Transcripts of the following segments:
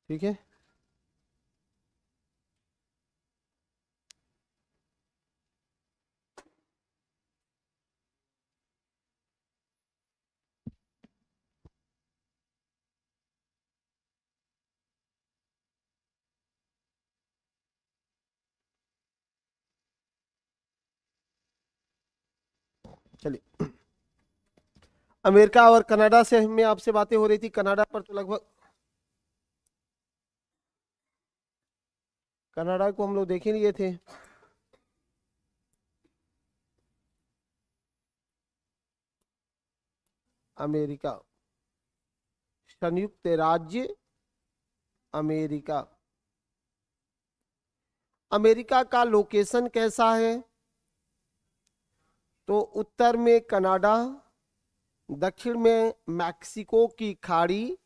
ठीक है। चलिए, अमेरिका और कनाडा से में आपसे बातें हो रही थी। कनाडा पर तो लगभग, कनाडा को हम लोग देख ही लिए थे। अमेरिका, संयुक्त राज्य अमेरिका। अमेरिका का लोकेशन कैसा है? तो उत्तर में कनाडा, दक्षिण में मैक्सिको की खाड़ी,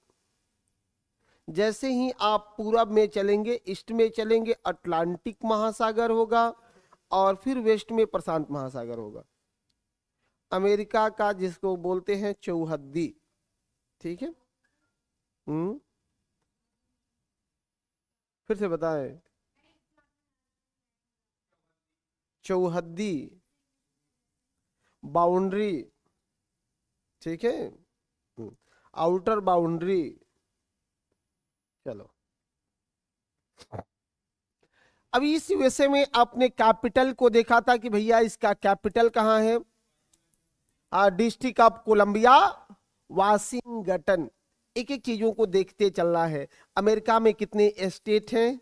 जैसे ही आप पूरब में चलेंगे, ईस्ट में चलेंगे, अटलांटिक महासागर होगा, और फिर वेस्ट में प्रशांत महासागर होगा। अमेरिका का जिसको बोलते हैं चौहद्दी। ठीक है। हम्म। फिर से बताएं। चौहद्दी, बाउंड्री। ठीक है। Outer boundary. चलो, अभी इस यूएसए में आपने कैपिटल को देखा था कि भैया इसका कैपिटल कहाँ है? District of Columbia, Washington. एक एक चीजों को देखते चलना है। अमेरिका में कितने स्टेट हैं?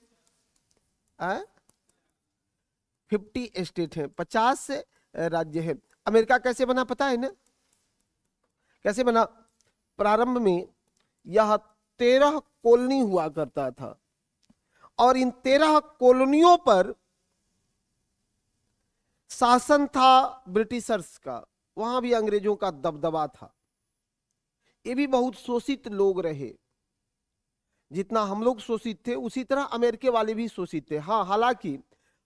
50 स्टेट हैं, 50 राज्य हैं। अमेरिका कैसे बना पता है ना? कैसे बना? प्रारंभ में यह 13 कॉलोनी हुआ करता था, और इन 13 कॉलोनियों पर शासन था ब्रिटिशर्स का। वहां भी अंग्रेजों का दबदबा था। ये भी बहुत शोषित लोग रहे। जितना हम लोग शोषित थे, उसी तरह अमेरिके वाले भी शोषित थे। हाँ, हालांकि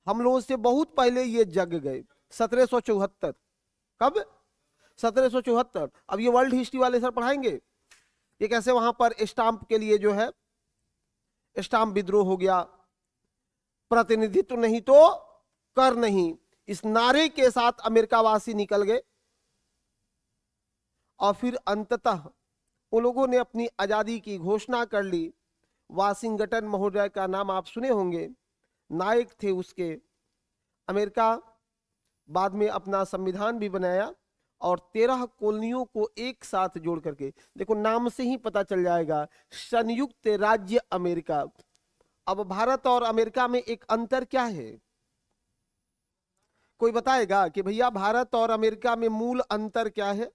हम लोगों से बहुत पहले ये जग गए। 1774। कब? 1774। अब ये वर्ल्ड हिस्ट्री वाले सर पढ़ाएंगे ये कैसे वहां पर स्टाम्प के लिए जो है स्टाम्प विद्रोह हो गया। प्रतिनिधित्व नहीं तो कर नहीं, इस नारे के साथ अमेरिका वासी निकल गए, और फिर अंततः उन लोगों ने अपनी आजादी की घोषणा कर ली। वाशिंगटन महोदय का नाम आप सुने होंगे, नायक थे उसके। अमेरिका बाद में अपना संविधान भी बनाया, और 13 कॉलोनियों को एक साथ जोड़ करके, देखो नाम से ही पता चल जाएगा, संयुक्त राज्य अमेरिका। अब भारत और अमेरिका में एक अंतर क्या है? कोई बताएगा कि भैया भारत और अमेरिका में मूल अंतर क्या है?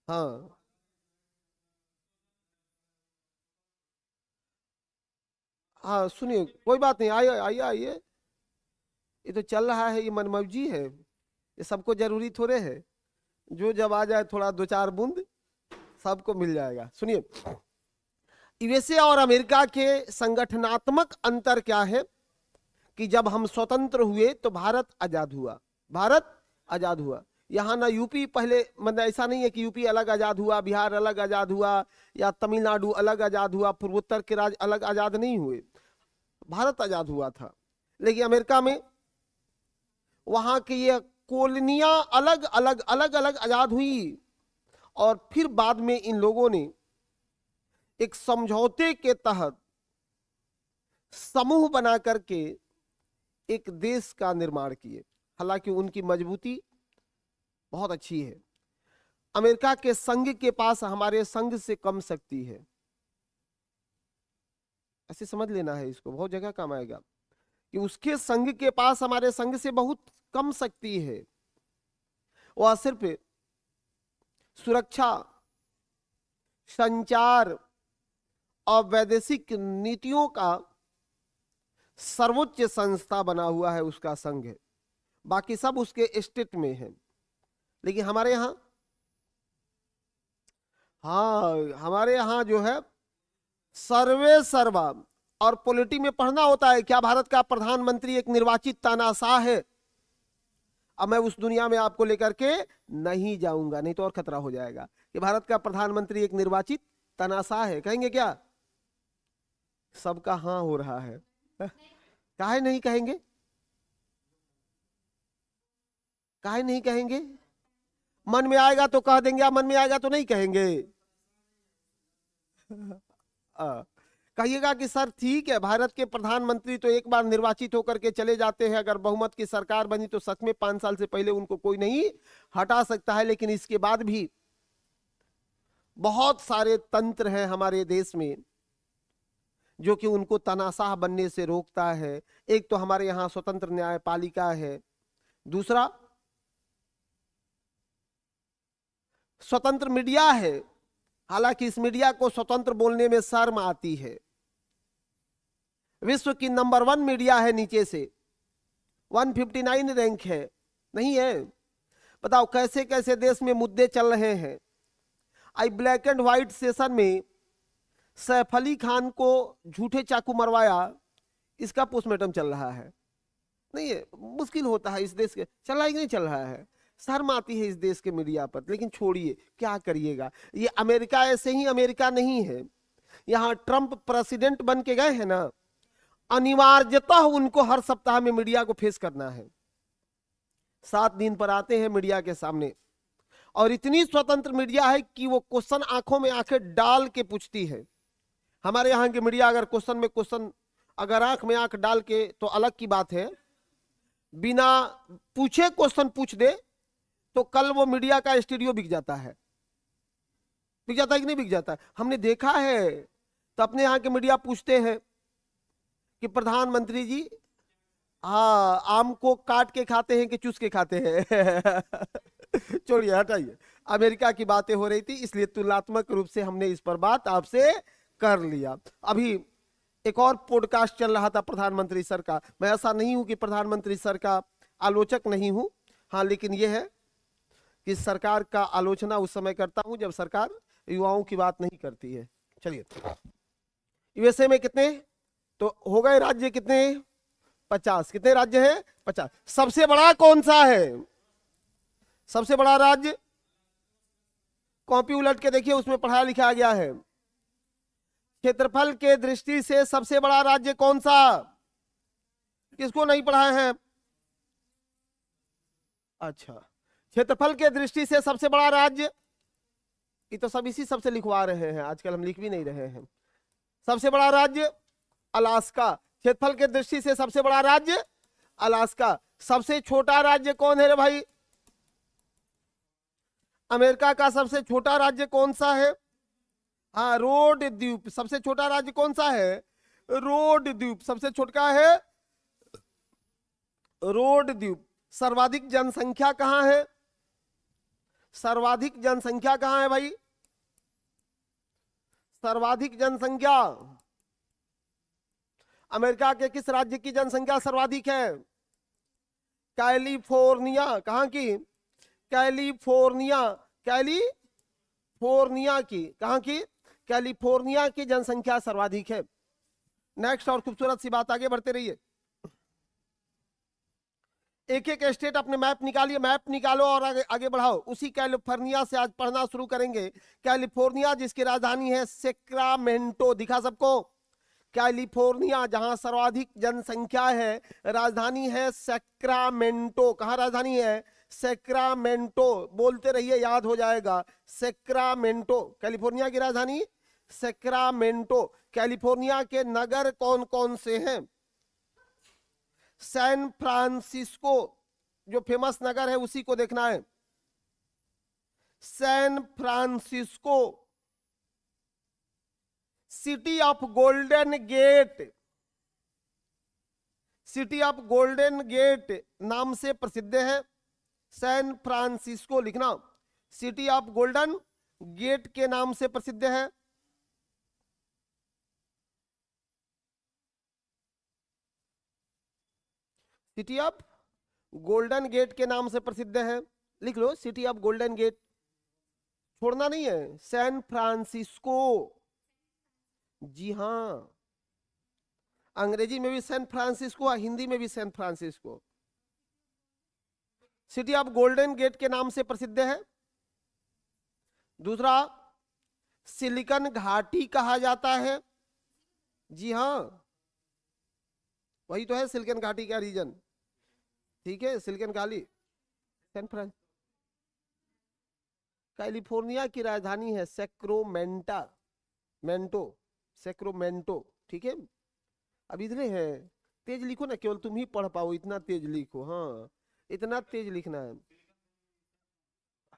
हाँ, हाँ, सुनिए, कोई बात नहीं, आइए आइए आइए। ये तो चल रहा है, ये मनमौजी है, ये सबको जरूरी थोड़े है। जो जब आ जाए थोड़ा दो चार बूंद, सबको मिल जाएगा। सुनिए, यूएसए और अमेरिका के संगठनात्मक अंतर क्या है? कि जब हम स्वतंत्र हुए तो भारत आजाद हुआ। भारत आजाद हुआ। यहाँ ना यूपी पहले, मतलब ऐसा नहीं है कि यूपी अलग आजाद हुआ, बिहार अलग आजाद हुआ, या तमिलनाडु अलग आजाद हुआ, पूर्वोत्तर के राज्य अलग आजाद नहीं हुए। भारत आजाद हुआ था। लेकिन अमेरिका में वहां की ये कॉलोनियां अलग अलग अलग अलग आजाद हुई, और फिर बाद में इन लोगों ने एक समझौते के तहत समूह बना करके एक देश का निर्माण किए। हालांकि उनकी मजबूती बहुत अच्छी है। अमेरिका के संघ के पास हमारे संघ से कम शक्ति है। ऐसे समझ लेना है, इसको बहुत जगह काम आएगा कि उसके संघ के पास हमारे संघ से बहुत कम शक्ति है। वह सिर्फ सुरक्षा, संचार और वैदेशिक नीतियों का सर्वोच्च संस्था बना हुआ है, उसका संघ है। बाकी सब उसके स्टेट में है। लेकिन हमारे यहाँ, हाँ, हमारे यहाँ जो है सर्वे सर्वा, और पॉलिटी में पढ़ना होता है क्या भारत का प्रधानमंत्री एक निर्वाचित तानाशाह है। अब मैं उस दुनिया में आपको लेकर के नहीं जाऊंगा, नहीं तो और खतरा हो जाएगा कि भारत का प्रधानमंत्री एक निर्वाचित तानाशाह है। कहेंगे क्या? सबका हाँ हो रहा है। काहे नहीं कहेंगे, काहे नहीं कहेंगे? मन में आएगा तो कह देंगे, मन में आएगा तो नहीं कहेंगे। आ, कहिएगा कि सर ठीक है, भारत के प्रधानमंत्री तो एक बार निर्वाचित होकर के चले जाते हैं, अगर बहुमत की सरकार बनी तो सच में 5 साल से पहले उनको कोई नहीं हटा सकता है, लेकिन इसके बाद भी बहुत सारे तंत्र हैं हमारे देश में जो कि उनको तानाशाह बनने से रोकता है। एक तो हमारे यहाँ स्वतंत्र न्यायपालिका है, दूसरा स्वतंत्र मीडिया है। हालांकि इस मीडिया को स्वतंत्र बोलने में शर्म आती है। विश्व की नंबर 1 मीडिया है, नीचे से 159 रैंक है, नहीं है? बताओ कैसे कैसे देश में मुद्दे चल रहे हैं। आई ब्लैक एंड व्हाइट सेशन में सैफ अली खान को झूठे चाकू मरवाया, इसका पोस्टमार्टम चल रहा है। नहीं है, मुश्किल होता है इस देश के, चल रहा है कि नहीं चल रहा है? शर्म आती है इस देश के मीडिया पर, लेकिन छोड़िए, क्या करिएगा। ये अमेरिका ऐसे ही अमेरिका नहीं है। यहाँ ट्रंप प्रेसिडेंट बन के गए हैं ना, अनिवार्यतः उनको हर सप्ताह में मीडिया को फेस करना है। 7 दिन पर आते हैं मीडिया के सामने, और इतनी स्वतंत्र मीडिया है कि वो क्वेश्चन आंखों में आंखें डाल के पूछती है। हमारे यहाँ की मीडिया अगर क्वेश्चन में क्वेश्चन, अगर आंख में आंख डाल के तो अलग की बात है, बिना पूछे क्वेश्चन पूछ दे तो कल वो मीडिया का स्टूडियो बिक जाता है। बिक जाता है कि नहीं बिक जाता है? हमने देखा है। तो अपने यहाँ के मीडिया पूछते हैं कि प्रधानमंत्री जी, हाँ, आम को काट के खाते हैं कि चूस के खाते हैं? छोड़िए, हटाइए। अमेरिका की बातें हो रही थी, इसलिए तुलनात्मक रूप से हमने इस पर बात आपसे कर लिया। अभी एक और पॉडकास्ट चल रहा था प्रधानमंत्री सर का। मैं ऐसा नहीं हूं कि प्रधानमंत्री सर का आलोचक नहीं हूं, हाँ, लेकिन यह है कि सरकार का आलोचना उस समय करता हूं जब सरकार युवाओं की बात नहीं करती है। चलिए, यूएसए में कितने तो हो गए राज्य? कितने? 50। कितने राज्य हैं? 50। सबसे बड़ा कौन सा है? सबसे बड़ा राज्य कॉपी उलट के देखिए, उसमें पढ़ाया लिखा गया है। क्षेत्रफल के दृष्टि से सबसे बड़ा राज्य कौन सा? किसको नहीं पढ़ाए हैं? अच्छा, क्षेत्रफल के दृष्टि से सबसे बड़ा राज्य, ये तो सब इसी सबसे लिखवा रहे हैं, आजकल हम लिख भी नहीं रहे हैं। सबसे बड़ा राज्य अलास्का। क्षेत्रफल के दृष्टि से सबसे बड़ा राज्य अलास्का। सबसे छोटा राज्य कौन है रे भाई? अमेरिका का सबसे छोटा राज्य कौन सा है? हाँ, रोड द्वीप। सबसे छोटा राज्य कौन सा है? रोड द्वीप सबसे छोटा है, रोड द्वीप। सर्वाधिक जनसंख्या कहां है? सर्वाधिक जनसंख्या कहां है भाई? सर्वाधिक जनसंख्या अमेरिका के किस राज्य की जनसंख्या सर्वाधिक है? कैलिफोर्निया। कहां की? कैलिफोर्निया। कैलिफोर्निया की। कहां की? कैलिफोर्निया की जनसंख्या सर्वाधिक है। नेक्स्ट, और खूबसूरत सी बात, आगे बढ़ते रहिए। एक एक स्टेट अपने मैप निकालिए, मैप निकालो और आगे आगे बढ़ाओ। उसी कैलिफोर्निया से आज पढ़ना शुरू करेंगे। कैलिफोर्निया जिसकी राजधानी है सेक्रामेंटो, दिखा सबको? कैलिफोर्निया जहां सर्वाधिक जनसंख्या है, राजधानी है सेक्रामेंटो। कहां राजधानी है? सेक्रामेंटो। बोलते रहिए, याद हो जाएगा। सेक्रामेंटो कैलिफोर्निया की राजधानी सेक्रामेंटो। कैलिफोर्निया के नगर कौन कौन से हैं? सैन फ्रांसिस्को जो फेमस नगर है उसी को देखना है। San Francisco. City of Golden Gate. City of Golden Gate नाम से प्रसिद्ध है। सैन फ्रांसिस्को लिखना, सिटी ऑफ गोल्डन गेट के नाम से प्रसिद्ध है। सिटी ऑफ गोल्डन गेट के नाम से प्रसिद्ध है। लिख लो, सिटी ऑफ गोल्डन गेट, छोड़ना नहीं है। सैन फ्रांसिस्को, जी हां, अंग्रेजी में भी सैन फ्रांसिस्को, हिंदी में भी San Francisco. City of Golden Gate के नाम से प्रसिद्ध है। दूसरा, सिलिकन घाटी कहा जाता है। जी हाँ, वही तो है सिलिकन घाटी का रीजन। ठीक है, Silicon Valley, San Fran, California की राजधानी है सैक्रोमेंटा, मेंटो, सैक्रोमेंटो। ठीक है, अब इधर है। तेज लिखो ना, केवल तुम ही पढ़ पाओ, इतना तेज लिखो, हाँ, इतना तेज लिखना है।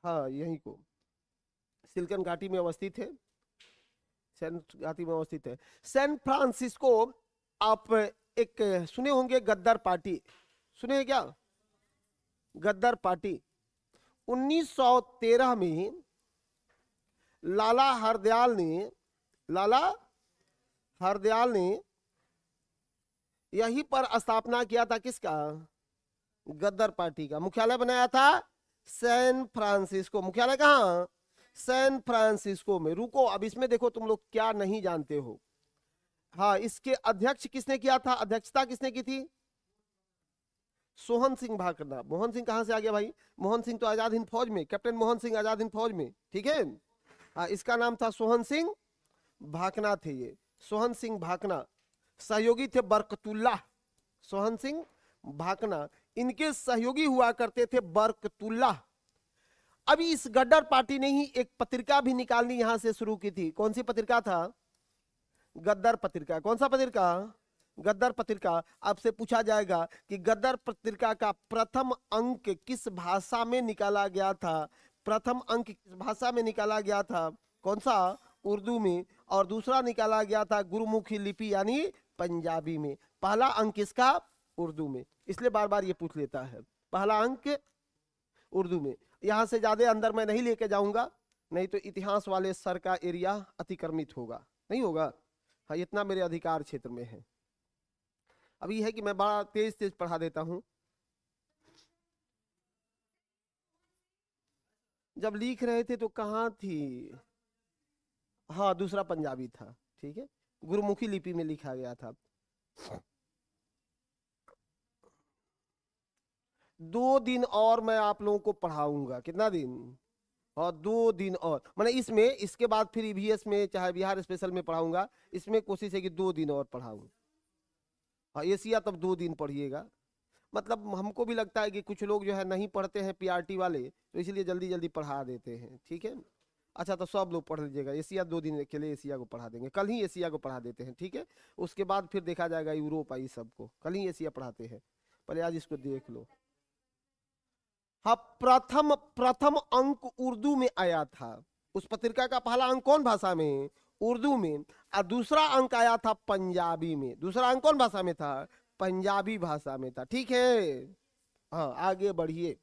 हाँ, यहीं को सिलिकन घाटी में अवस्थित है, सैन घाटी में अवस्थित है। सैन फ्रांसिस्को, आप एक सुने होंगे गद्दार पार्टी, सुने हैं क्या? गद्दार पार्टी 1913 में लाला हरदयाल ने, लाला हरदयाल ने यहीं पर स्थापना किया था, किसका? गद्दार पार्टी का। मुख्यालय बनाया था सैन फ्रांसिस्को। मुख्यालय कहाँ? सैन फ्रांसिस्को में। रुको, अब इसमें देखो तुम लोग क्या नहीं जानते हो। हाँ, इसके अध्यक्ष किसने किया था, अध्यक्षता किसने की थी? सोहन सिंह भाकना। मोहन सिंह कहां से आ गया भाई? मोहन सिंह तो आजाद हिंद फौज में, कैप्टन मोहन सिंह आजाद हिंद फौज में। ठीक है, हाँ, इसका नाम था सोहन सिंह भाकना थे ये, सोहन सिंह भाकना। सहयोगी थे बरकतुल्लाह, सोहन सिंह भाकना, इनके सहयोगी हुआ करते थे बरकतुल्लाह। अभी इस गद्दार पार्टी ने ही एक पत्रिका भी निकालनी यहां से शुरू की थी। कौन सी पत्रिका था? गद्दार पत्रिका। कौन सा पत्रिका? गद्दार पत्रिका। आपसे पूछा जाएगा कि गद्दार पत्रिका का प्रथम अंक किस भाषा में निकाला गया था? प्रथम अंक किस भाषा में निकाला गया था? कौन सा? उर्दू में। और दूसरा निकाला गया था गुरुमुखी लिपि यानी पंजाबी में। पहला अंक किसका? उर्दू में। इसलिए बार बार ये पूछ लेता है, पहला अंक उर्दू में। यहां से ज्यादा अंदर मैं नहीं लेके जाऊंगा, नहीं तो इतिहास वाले सर का एरिया अतिक्रमित होगा, नहीं होगा। हाँ, इतना मेरे अधिकार क्षेत्र में है। अभी है कि मैं बड़ा तेज तेज पढ़ा देता हूं। जब लिख रहे थे तो कहाँ थी? हाँ, दूसरा पंजाबी था। ठीक है, गुरुमुखी लिपि में लिखा गया था। 2 दिन और मैं आप लोगों को पढ़ाऊंगा। कितना दिन? और 2 दिन और, मैंने इसमें, इसके बाद फिर ईवीएस में चाहे बिहार स्पेशल में पढ़ाऊंगा। इसमें कोशिश है कि 2 दिन और पढ़ाऊं। हाँ, एशिया तब 2 दिन पढ़िएगा। मतलब हमको भी लगता है कि कुछ लोग जो है नहीं पढ़ते हैं पीआरटी वाले, तो इसलिए जल्दी जल्दी पढ़ा देते हैं। ठीक है, अच्छा, तो सब लोग पढ़ लीजिएगा। एशिया 2 दिन के लिए एशिया को पढ़ा देंगे, कल ही एशिया को पढ़ा देते हैं। ठीक है, उसके बाद फिर देखा जाएगा यूरोप आई सबको, कल ही एशिया पढ़ाते हैं। पहले आज इसको देख लो। हाँ, प्रथम प्रथम अंक उर्दू में आया था। उस पत्रिका का पहला अंक कौन भाषा में? उर्दू में। और दूसरा अंक आया था पंजाबी में। दूसरा अंक कौन भाषा में था? पंजाबी भाषा में था। ठीक है, हाँ, आगे बढ़िए।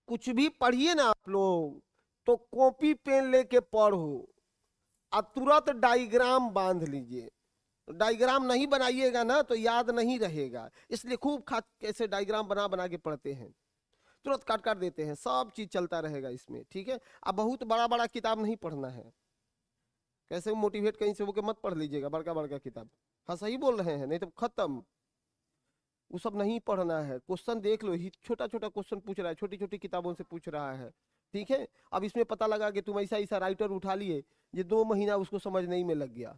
कुछ भी पढ़िए ना आप लोग, तो कॉपी पेन लेके पढ़ो और तुरंत डायग्राम बांध लीजिए। डायग्राम नहीं बनाइएगा ना तो याद नहीं रहेगा, इसलिए खूब खा कैसे डायग्राम बना बना के पढ़ते हैं, तुरंत काट काट देते हैं, सब चीज चलता रहेगा इसमें। ठीक है, अब बहुत बड़ा बड़ा किताब नहीं पढ़ना है। कैसे मोटिवेट कहीं से होकर मत पढ़ लीजिएगा बड़का बड़का किताब। हाँ, सही बोल रहे हैं, नहीं तो खत्म। वो सब नहीं पढ़ना है। क्वेश्चन देख लो, ही छोटा छोटा क्वेश्चन पूछ रहा है, छोटी छोटी किताबों से पूछ रहा है। ठीक है, अब इसमें पता लगा कि तुम ऐसा ऐसा राइटर उठा लिए, ये 2 महीना उसको समझने ही में लग गया,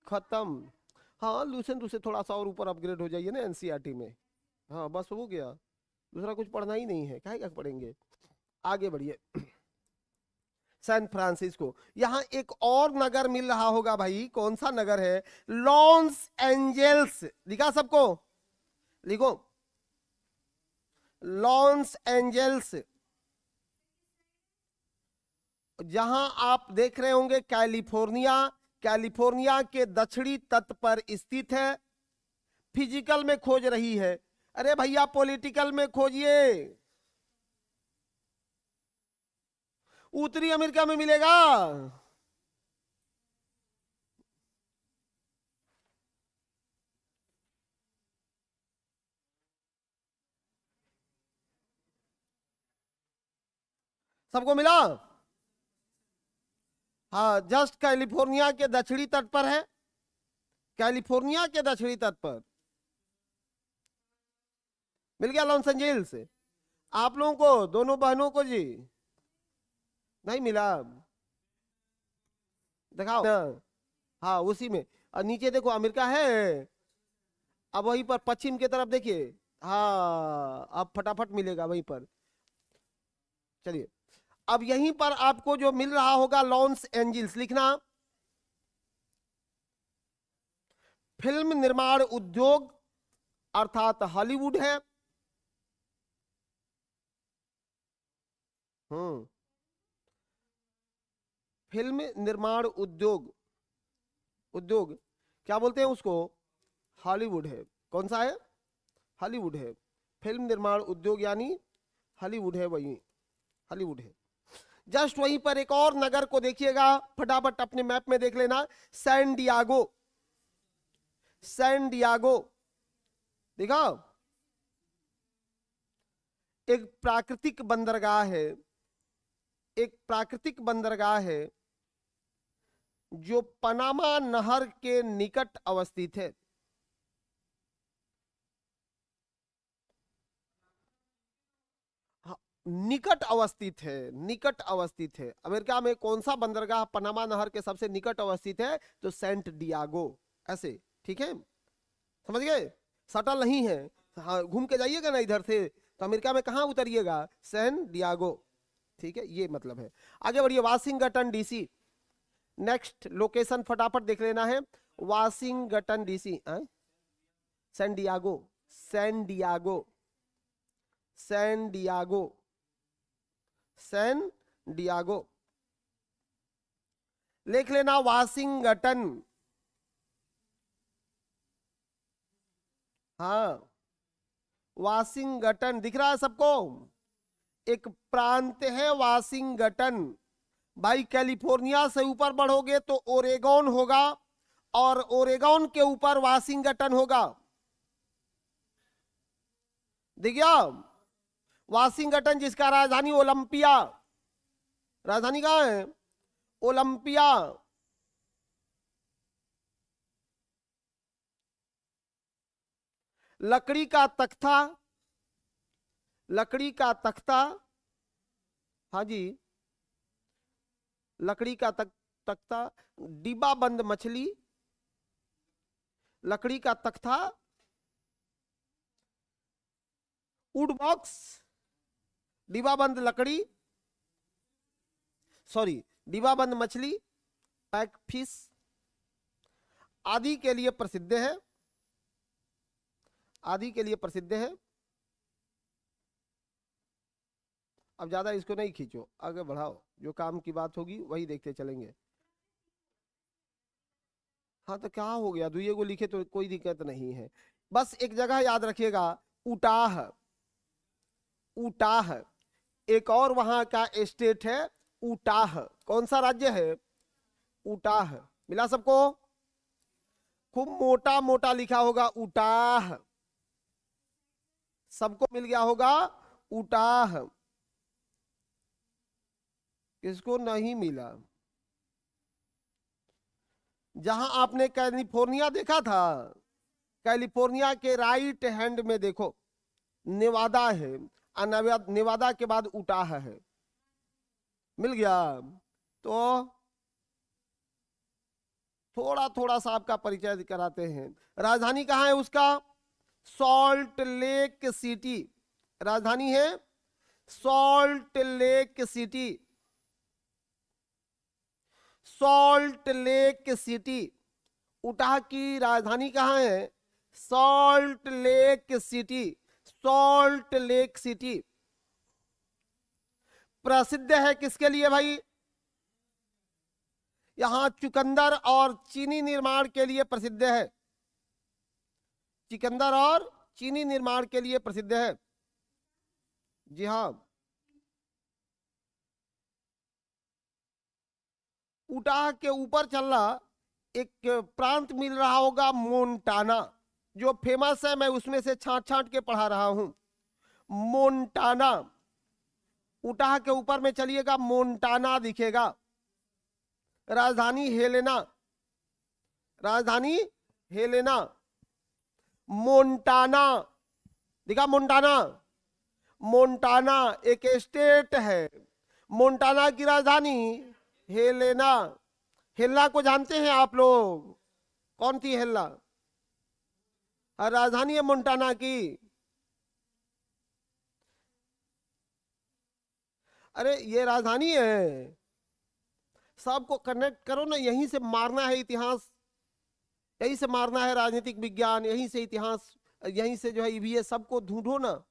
खत्म। हाँ, लूसेंट से थोड़ा सा और ऊपर अपग्रेड हो जाइए ना एनसीईआरटी में। हाँ, बस हो गया, दूसरा कुछ पढ़ना ही नहीं है, काहे का पढ़ेंगे। आगे बढ़िए। सैन फ्रांसिस्को, यहां एक और नगर मिल रहा होगा भाई, कौन सा नगर है? Los Angeles. लिखा सबको? लिखो, लॉस एंजल्स। जहां आप देख रहे होंगे कैलिफोर्निया, कैलिफोर्निया के दक्षिणी तट पर स्थित है। फिजिकल में खोज रही है, अरे भैया पॉलिटिकल में खोजिए। उत्तरी अमेरिका में मिलेगा। सबको मिला? हाँ, जस्ट कैलिफोर्निया के दक्षिणी तट पर है, कैलिफोर्निया के दक्षिणी तट पर मिल गया लॉस एंजल्स। आप लोगों को, दोनों बहनों को जी नहीं मिला? दिखाओ ना। हाँ उसी में। और नीचे देखो अमेरिका है, अब वहीं पर पश्चिम की तरफ देखिए, हाँ अब फटाफट मिलेगा वहीं पर। चलिए, अब यहीं पर आपको जो मिल रहा होगा लॉस एंजिल्स लिखना। फिल्म निर्माण उद्योग अर्थात हॉलीवुड है। हम्म, फिल्म निर्माण उद्योग, उद्योग क्या बोलते हैं उसको, हॉलीवुड है। कौन सा है, हॉलीवुड है। फिल्म निर्माण उद्योग यानी हॉलीवुड है, वही हॉलीवुड है। जस्ट वहीं पर एक और नगर को देखिएगा, फटाफट अपने मैप में देख लेना, सैन डियागो। सैन डियागो देखा, एक प्राकृतिक बंदरगाह है, एक प्राकृतिक बंदरगाह है जो पनामा नहर के निकट अवस्थित है। हाँ, निकट अवस्थित है, निकट अवस्थित है। अमेरिका में कौन सा बंदरगाह पनामा नहर के सबसे निकट अवस्थित है, तो सेंट डियागो, ऐसे। ठीक है, समझ गए, सटल नहीं है। हाँ घूम के जाइएगा ना इधर से, तो अमेरिका में कहाँ उतरिएगा, सैन डियागो। ठीक है, ये मतलब है। आगे बढ़िए, वाशिंगटन डीसी। नेक्स्ट लोकेशन फटाफट देख लेना है, Washington DC, San Diego, San Diego, San Diego, San Diego लिख लेना, वाशिंगटन। हाँ वाशिंगटन दिख रहा है सबको, एक प्रांत है वाशिंगटन। भाई कैलिफोर्निया से ऊपर बढ़ोगे तो ओरेगोन होगा, और ओरेगोन के ऊपर वाशिंगटन होगा। दिख गया, वाशिंगटन जिसका राजधानी ओलंपिया, राजधानी कहां है, ओलंपिया। लकड़ी का तख्ता, लकड़ी का तख्ता, हाँ जी, लकड़ी का तख्ता, डिब्बा बंद मछली, लकड़ी का तख्ता, वुड बॉक्स, डिब्बा बंद लकड़ी, सॉरी डिब्बा बंद मछली, पैक फिश आदि के लिए प्रसिद्ध है, आदि के लिए प्रसिद्ध है। अब ज्यादा इसको नहीं खींचो, आगे बढ़ाओ, जो काम की बात होगी वही देखते चलेंगे। हाँ तो क्या हो गया, दुइये को लिखे तो कोई दिक्कत नहीं है। बस एक जगह याद रखिएगा, उटाह, उटाह एक और वहां का स्टेट है, उटाह। कौन सा राज्य है, उटाह। मिला सबको, खूब मोटा मोटा लिखा होगा उटाह, सबको मिल गया होगा उटाह, किसको नहीं मिला। जहां आपने कैलिफोर्निया देखा था, कैलिफोर्निया के राइट हैंड में देखो नेवादा है, और नेवादा के बाद उटाह है। मिल गया, तो थोड़ा थोड़ा सा आपका परिचय कराते हैं। राजधानी कहाँ है उसका, सॉल्ट लेक सिटी, राजधानी है salt lake city, salt lake city. Utah की राजधानी कहाँ है, salt lake city, salt lake city. प्रसिद्ध है किसके लिए भाई, यहां चुकंदर और चीनी निर्माण के लिए प्रसिद्ध है, चुकंदर और चीनी निर्माण के लिए प्रसिद्ध है। जी हाँ, उटाह के ऊपर चल रहा एक प्रांत मिल रहा होगा मोन्टाना, जो फेमस है, मैं उसमें से छांट छांट के पढ़ा रहा हूं, मोन्टाना। उटाह के ऊपर में चलिएगा, मोन्टाना दिखेगा। राजधानी हेलेना, राजधानी हेलेना, मोन्टाना दिखा, मोन्टाना, मोन्टाना एक स्टेट है, मोन्टाना की राजधानी हेलेना। हेल्ला को जानते हैं आप लोग? कौन थी हेल्ला? राजधानी है मोन्टाना की। अरे ये राजधानी है। सबको कनेक्ट करो ना, यहीं से मारना है इतिहास, यहीं से मारना है राजनीतिक विज्ञान, यहीं से इतिहास, यहीं से जो है ईवीएस, सबको ढूंढो ना।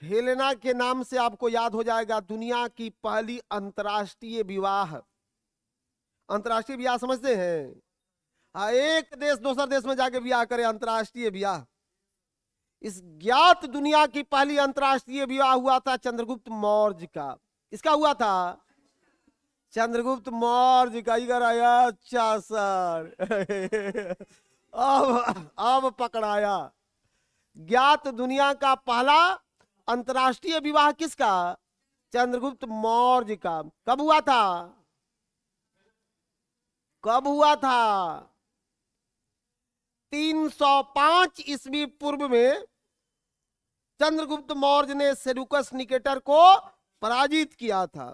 हेलेना के नाम से आपको याद हो जाएगा दुनिया की पहली अंतर्राष्ट्रीय विवाह। अंतर्राष्ट्रीय विवाह समझते हैं? हाँ, एक देश दूसरे देश में जाके विवाह करे, अंतर्राष्ट्रीय विवाह। इस ज्ञात दुनिया की पहली अंतर्राष्ट्रीय विवाह हुआ था चंद्रगुप्त मौर्य का। इसका हुआ था चंद्रगुप्त मौर्य का। इधर आया, अच्छा सर अब पकड़ाया। ज्ञात दुनिया का पहला अंतर्राष्ट्रीय विवाह किसका? चंद्रगुप्त मौर्य का। कब हुआ था? कब हुआ था? 305 ईस्वी पूर्व में चंद्रगुप्त मौर्य ने सेल्यूकस निकेटर को पराजित किया था।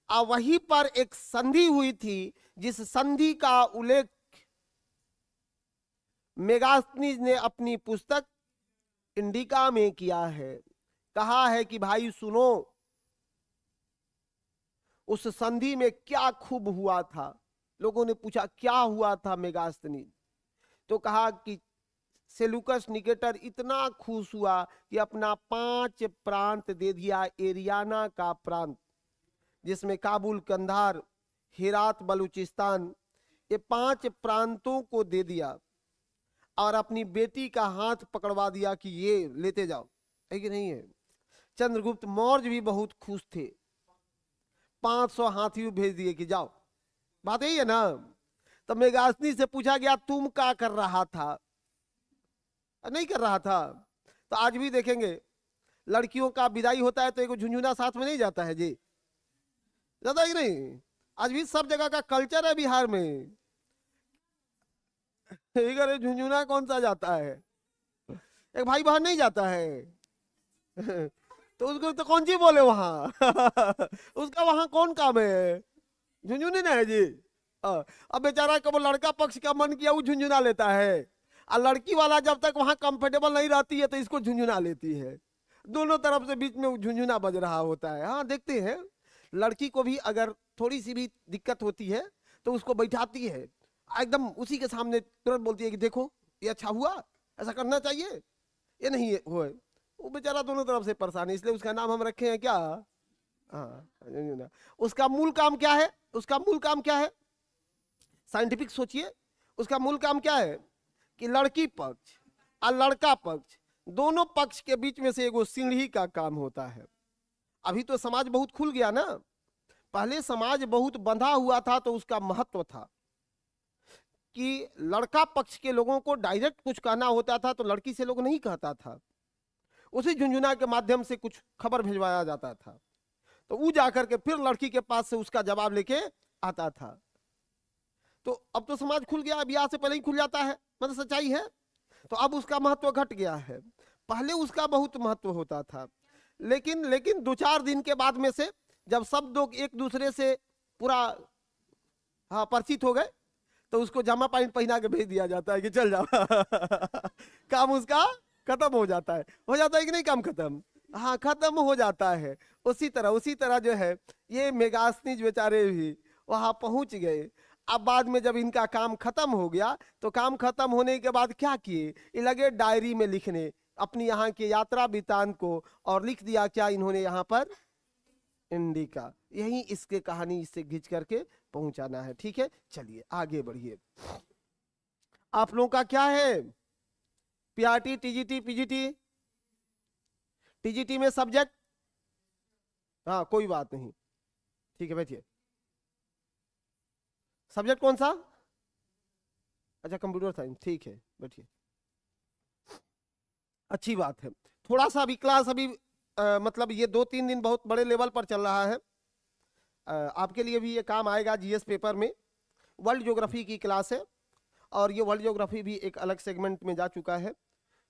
और वहीं पर एक संधि हुई थी, जिस संधि का उल्लेख मेगास्थनीज ने अपनी पुस्तक इंडिका में किया है। कहा है कि भाई सुनो, उस संधि में क्या खूब हुआ था। लोगों ने पूछा क्या हुआ था मेगास्थनीज, तो कहा कि सेल्यूकस निकेटर इतना खुश हुआ कि अपना 5 प्रांत दे दिया। एरियाना का प्रांत, जिसमें काबुल, कंधार, हेरात, बलूचिस्तान, ये 5 प्रांतों को दे दिया और अपनी बेटी का हाथ पकड़वा दिया कि ये लेते जाओ। है कि नहीं है? चंद्रगुप्त मौर्य भी बहुत खुश थे। 500 हाथियों भेज दिए कि जाओ। बात यही है ना? तब मेगास्थनी से पूछा गया तुम क्या कर रहा था? नहीं कर रहा था। तो आज भी देखेंगे लड़कियों का विदाई होता है तो एक झुंझुना साथ में नहीं जाता है जी, जाता है कि नहीं? आज भी सब जगह का कल्चर है बिहार में। इधर झुंझुना कौन सा जाता है? एक भाई बहन नहीं जाता है तो उसको तो कौन सी बोले वहां उसका वहां कौन काम है? झुंझुनी ना है जी। अब बेचारा कब लड़का पक्ष का मन किया वो झुंझुना लेता है, और लड़की वाला जब तक वहां कंफर्टेबल नहीं रहती है तो इसको झुंझुना लेती है। दोनों तरफ से बीच में झुंझुना बज रहा होता है। हाँ, देखते हैं लड़की को भी अगर थोड़ी सी भी दिक्कत होती है तो उसको बैठाती है, एकदम उसी के सामने तुरंत बोलती है कि देखो ये अच्छा हुआ, ऐसा करना चाहिए, ये नहीं हो। वो बेचारा दोनों तरफ से परेशान है, इसलिए उसका नाम हम रखे हैं क्या? हाँ, उसका मूल काम क्या है? उसका मूल काम क्या है? साइंटिफिक सोचिए, उसका मूल काम क्या है कि लड़की पक्ष और लड़का पक्ष, दोनों पक्ष के बीच में से एगो सीढ़ी का काम होता है। अभी तो समाज बहुत खुल गया ना, पहले समाज बहुत बंधा हुआ था। तो उसका महत्व था कि लड़का पक्ष के लोगों को डायरेक्ट कुछ कहना होता था तो लड़की से लोग नहीं कहता था, उसी झुंझुना के माध्यम से कुछ खबर भिजवाया जाता था, तो वो जाकर के फिर लड़की के पास से उसका जवाब लेके आता था। तो अब तो समाज खुल गया, ब्याह से पहले ही खुल जाता है, मतलब सच्चाई है। तो अब उसका महत्व घट गया है। पहले उसका बहुत महत्व होता था, लेकिन 2-4 दिन के बाद में से जब सब लोग एक दूसरे से पूरा हाँ परिचित हो गए तो उसको जामा पैंट पहना के भेज दिया जाता है कि चल जाओ काम उसका खत्म हो जाता है। हो जाता है कि नहीं काम खत्म? हाँ, खत्म हो जाता है। उसी तरह जो है ये मेगास्थनीज बेचारे भी वहां पहुंच गए। अब बाद में जब इनका काम खत्म हो गया तो काम खत्म होने के बाद क्या किए, ये लगे डायरी में लिखने अपनी यहाँ के यात्रा वृत्तांत को, और लिख दिया क्या इन्होंने यहाँ पर? इंडिका। यही इसके कहानी इससे घिंच करके पहुंचाना है। ठीक है, चलिए आगे बढ़िए। आप लोगों का क्या है? PRT, TGT, PGT? टीजीटी में सब्जेक्ट? हाँ, कोई बात नहीं, ठीक है, बैठिए। सब्जेक्ट कौन सा? अच्छा, कंप्यूटर साइंस, ठीक है, बैठिए। अच्छी बात है। थोड़ा सा अभी क्लास अभी मतलब ये 2-3 दिन बहुत बड़े लेवल पर चल रहा है। आपके लिए भी ये काम आएगा जीएस पेपर में। वर्ल्ड ज्योग्राफी की क्लास है, और ये वर्ल्ड ज्योग्राफी भी एक अलग सेगमेंट में जा चुका है।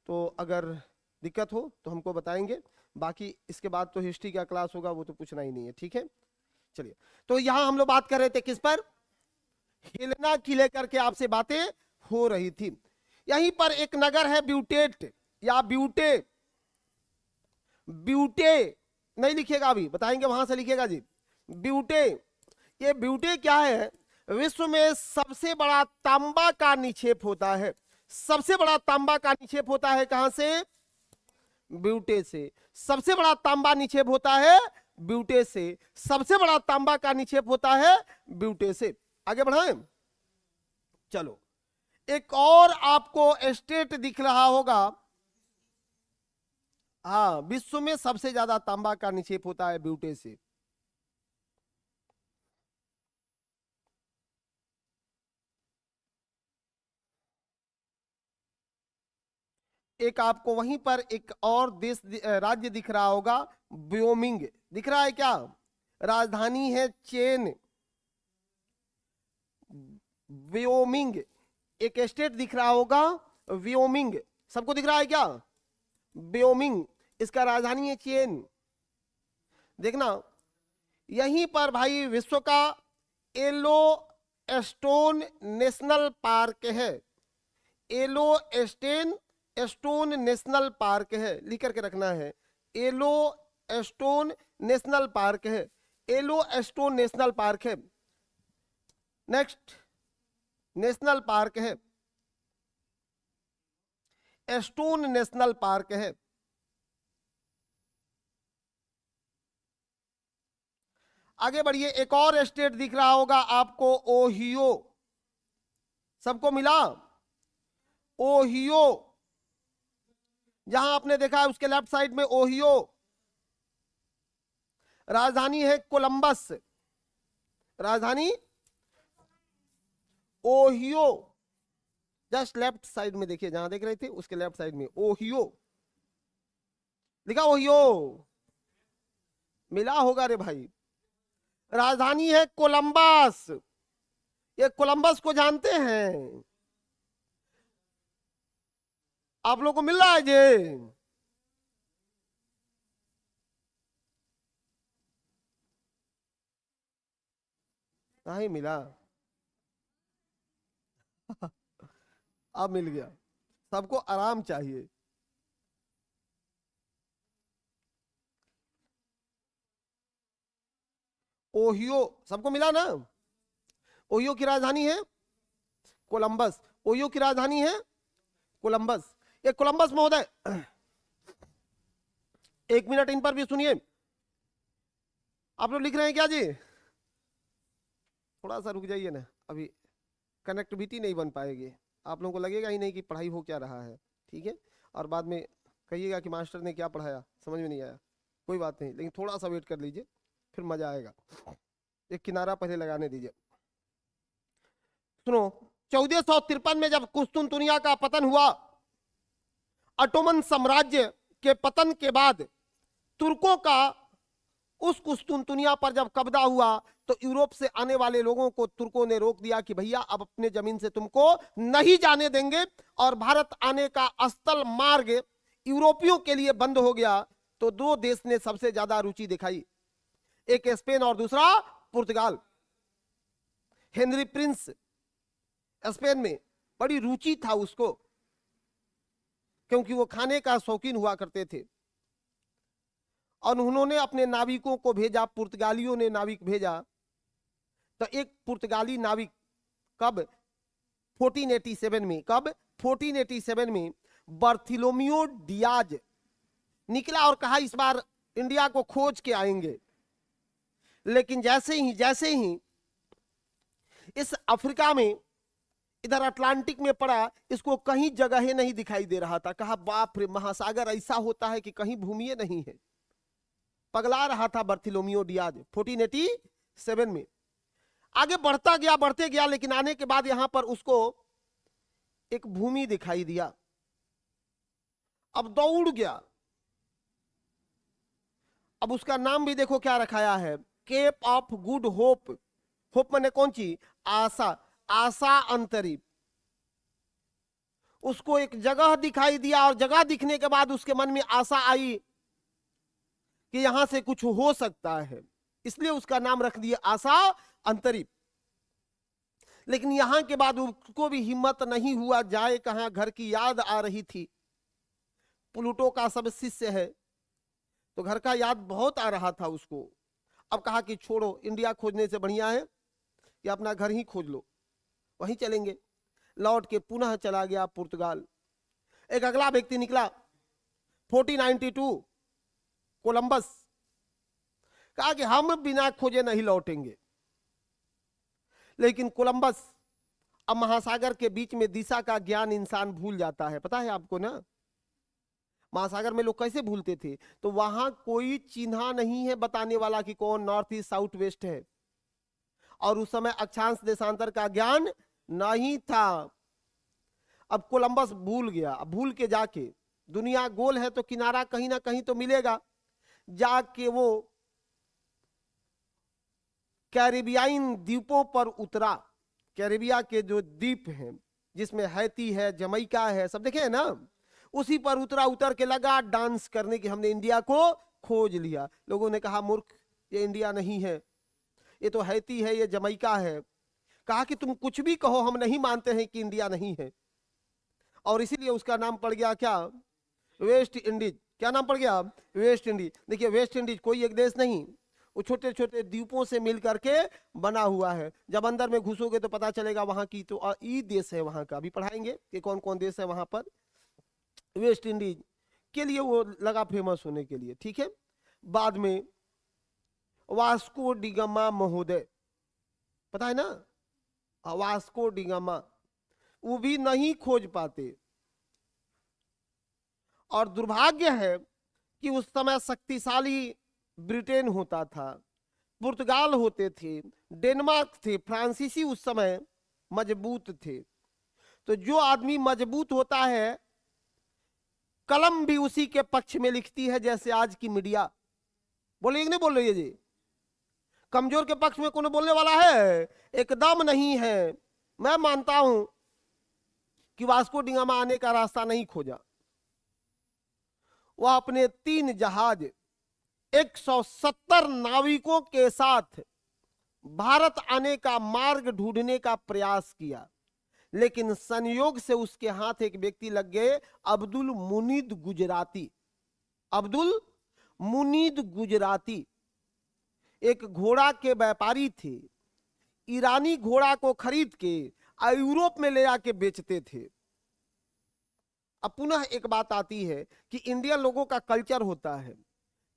तो अगर दिक्कत हो तो हमको बताएंगे। बाकी इसके बाद तो हिस्ट्री का क्लास होगा, वो तो पूछना ही नहीं है। ठीक है, चलिए, तो यहां हम लोग बात कर रहे थे किस पर, हेलेना की लेकर के आपसे बातें हो रही थी। यहीं पर एक नगर है ब्यूटेट या ब्यूटे, ब्यूटे नहीं लिखेगा, अभी बताएंगे वहां से लिखेगा जी, ब्यूटे। ये ब्यूटे क्या है, विश्व में सबसे बड़ा तांबा का निक्षेप होता है। सबसे बड़ा तांबा का निक्षेप होता है कहां से, ब्यूटे से। सबसे बड़ा तांबा निक्षेप होता है ब्यूटे से, सबसे बड़ा तांबा का निक्षेप होता है ब्यूटे से। आगे बढ़ाएं, चलो एक और आपको स्टेट दिख रहा होगा, हाँ, विश्व में सबसे ज्यादा तांबा का निक्षेप होता है ब्यूटे से। एक आपको वहीं पर एक और देश राज्य दिख रहा होगा, व्योमिंग दिख रहा है क्या, राजधानी है चेन, व्योमिंग। एक स्टेट दिख रहा होगा व्योमिंग, सबको दिख रहा है क्या, व्योमिंग, इसका राजधानी है चेन। देखना यहीं पर भाई विश्व का येलो स्टोन नेशनल पार्क है, येलो स्टोन नेशनल पार्क है, लिख करके रखना है, येलो स्टोन नेशनल पार्क है, येलो स्टोन नेशनल पार्क है। नेक्स्ट नेशनल पार्क है, स्टोन नेशनल पार्क है। आगे बढ़िए, एक और स्टेट दिख रहा होगा आपको, ओहियो, सबको मिला, ओहियो, जहां आपने देखा है उसके लेफ्ट साइड में ओहियो, राजधानी है कोलंबस, राजधानी ओहियो, जस्ट लेफ्ट साइड में देखिए, जहां देख रहे थे उसके लेफ्ट साइड में ओहियो लिखा, ओहियो मिला होगा रे भाई, राजधानी है कोलंबस। ये कोलंबस को जानते हैं आप लोगों को, मिल रहा है जे, नहीं मिला अब मिल गया, सबको आराम चाहिए। ओहियो सबको मिला ना, ओहियो की राजधानी है कोलंबस, ओहियो की राजधानी है कोलंबस। ये कोलंबस महोदय, एक मिनट इन पर भी सुनिए, आप लोग लिख रहे हैं क्या जी, थोड़ा सा रुक जाइए ना, अभी कनेक्टिविटी नहीं बन पाएगी, आप लोगों को लगेगा ही नहीं कि पढ़ाई हो क्या रहा है, ठीक है, और बाद में कहिएगा कि मास्टर ने क्या पढ़ाया समझ में नहीं आया, कोई बात नहीं, लेकिन थोड़ा सा वेट कर लीजिए फिर मजा आएगा। एक किनारा पहले लगाने दीजिए। सुनो, 1453 में जब कुस्तुनतुनिया का पतन हुआ, ऑटोमन साम्राज्य के पतन के बाद तुर्कों का उस कुस्तुनतुनिया पर जब कब्जा हुआ तो यूरोप से आने वाले लोगों को तुर्कों ने रोक दिया कि भैया अब अपने जमीन से तुमको नहीं जाने देंगे, और भारत आने का स्थल मार्ग यूरोपियों के लिए बंद हो गया। तो दो देश ने सबसे ज्यादा रुचि दिखाई, एक स्पेन और दूसरा पुर्तगाल। हेनरी प्रिंस स्पेन में बड़ी रुचि था उसको, क्योंकि वो खाने का शौकीन हुआ करते थे, और उन्होंने अपने नाविकों को भेजा, पुर्तगालियों ने नाविक भेजा। तो एक पुर्तगाली नाविक कब 1487 में, कब 1487 में बर्थिलोमियो डियाज निकला और कहा इस बार इंडिया को खोज के आएंगे। लेकिन जैसे ही इस अफ्रीका में इधर अटलांटिक में पड़ा, इसको कहीं जगह ही नहीं दिखाई दे रहा था। कहा बाप रे, महासागर ऐसा होता है कि कहीं भूमि नहीं है, पगला रहा था बर्थिलोमियो डियाज 1487 में। आगे बढ़ते गया, लेकिन आने के बाद यहां पर उसको एक भूमि दिखाई दिया, अब दौड़ गया। अब उसका नाम भी देखो क्या रखाया है, Cape of Good Hope. Hope माने कौन सी, आशा, आशा अंतरिप। उसको एक जगह दिखाई दिया, और जगह दिखने के बाद उसके मन में आशा आई कि यहां से कुछ हो सकता है। इसलिए उसका नाम रख दिया आशा अंतरिप। लेकिन यहां के बाद उसको भी हिम्मत नहीं हुआ, जाए कहां, घर की याद आ रही थी। प्लूटो का सब शिष्य है तो घर का याद बहुत आ रहा था उसको। अब कहा कि छोड़ो, इंडिया खोजने से बढ़िया है कि अपना घर ही खोज लो, वहीं चलेंगे। लौट के पुनः चला गया पुर्तगाल। एक अगला व्यक्ति निकला 1492, कोलंबस। कहा कि हम बिना खोजे नहीं लौटेंगे। लेकिन कोलंबस, अब महासागर के बीच में दिशा का ज्ञान इंसान भूल जाता है, पता है आपको ना। महासागर में लोग कैसे भूलते थे, तो वहां कोई चिन्ह नहीं है बताने वाला कि कौन नॉर्थ ईस्ट साउथ वेस्ट है। और उस समय अक्षांश देशांतर का ज्ञान नहीं था। अब कोलंबस भूल गया। अब भूल के जाके, दुनिया गोल है तो किनारा कहीं ना कहीं तो मिलेगा, जाके वो कैरिबियाई द्वीपों पर उतरा। कैरिबिया के जो द्वीप हैं जिसमें हैती है, जमैका है, सब देखे हैं ना, उसी पर उतरा। उतर के लगा डांस करने की, हमने इंडिया को खोज लिया। लोगों ने कहा मूर्ख, ये इंडिया नहीं है, ये तो हैती है, ये जमैका है। कहा कि तुम कुछ भी कहो, हम नहीं मानते हैं कि इंडिया नहीं है। और इसीलिए उसका नाम पड़ गया क्या, वेस्ट इंडीज। क्या नाम पड़ गया, वेस्ट इंडीज। देखिए वेस्ट इंडीज कोई एक देश नहीं, वो छोटे छोटे द्वीपों से मिल करके बना हुआ है। जब अंदर में घुसोगे तो पता चलेगा वहां की तो ई देश है वहां का। अभी पढ़ाएंगे कि कौन कौन देश है वहां पर। वेस्ट इंडीज के लिए वो लगा फेमस होने के लिए, ठीक है। बाद में वास्को डिगामा महोदय, पता है ना, वास्को डिगामा, वो भी नहीं खोज पाते। और दुर्भाग्य है कि उस समय शक्तिशाली ब्रिटेन होता था, पुर्तगाल होते थे, डेनमार्क थे, फ्रांसीसी उस समय मजबूत थे। तो जो आदमी मजबूत होता है, कलम भी उसी के पक्ष में लिखती है, जैसे आज की मीडिया। बोलिए नहीं बोल रही है जी, कमजोर के पक्ष में कौन बोलने वाला है, एकदम नहीं है। मैं मानता हूं कि वास्को डिगामा आने का रास्ता नहीं खोजा। वह अपने 3 जहाज 170 नाविकों के साथ भारत आने का मार्ग ढूंढने का प्रयास किया, लेकिन संयोग से उसके हाथ एक व्यक्ति लग गए, अब्दुल मुनीद गुजराती। अब्दुल मुनीद गुजराती एक घोड़ा के व्यापारी थे। ईरानी घोड़ा को खरीद के यूरोप में ले आके बेचते थे। अब पुनः एक बात आती है कि इंडियन लोगों का कल्चर होता है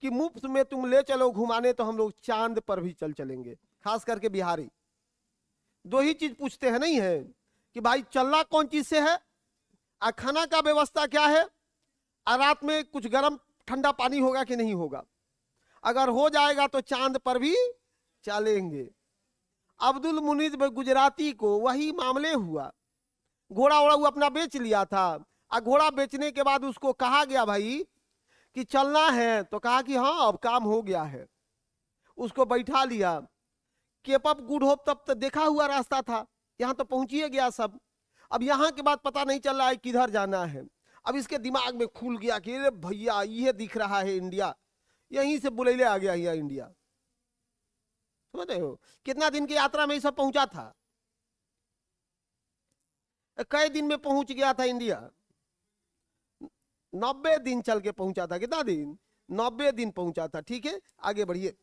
कि मुफ्त में तुम ले चलो घुमाने तो हम लोग चांद पर भी चलेंगे। खास करके बिहारी 2 ही चीज पूछते हैं, नहीं है कि भाई चलना कौन चीज से है, खाना का व्यवस्था क्या है, रात में कुछ गर्म ठंडा पानी होगा कि नहीं होगा, अगर हो जाएगा तो चांद पर भी चलेंगे। अब्दुल मुनीद गुजराती को वही मामले हुआ। घोड़ा वोड़ा वो अपना बेच लिया था, और घोड़ा बेचने के बाद उसको कहा गया भाई कि चलना है, तो कहा कि हाँ अब काम हो गया है। उसको बैठा लिया। केप अप गुड होप तब तो देखा हुआ रास्ता था, यहाँ तो पहुंचिए गया सब। अब यहाँ के बाद पता नहीं चल रहा है किधर जाना है। अब इसके दिमाग में खुल गया कि अरे भैया ये दिख रहा है इंडिया, यहीं से बुलेले आ गया यहाँ इंडिया। समझ रहे हो कितना दिन की यात्रा में ये सब पहुंचा था, कई दिन में पहुंच गया था इंडिया। 90 दिन चल के पहुंचा था। कितना दिन, 90 दिन पहुंचा था। ठीक है आगे बढ़िए।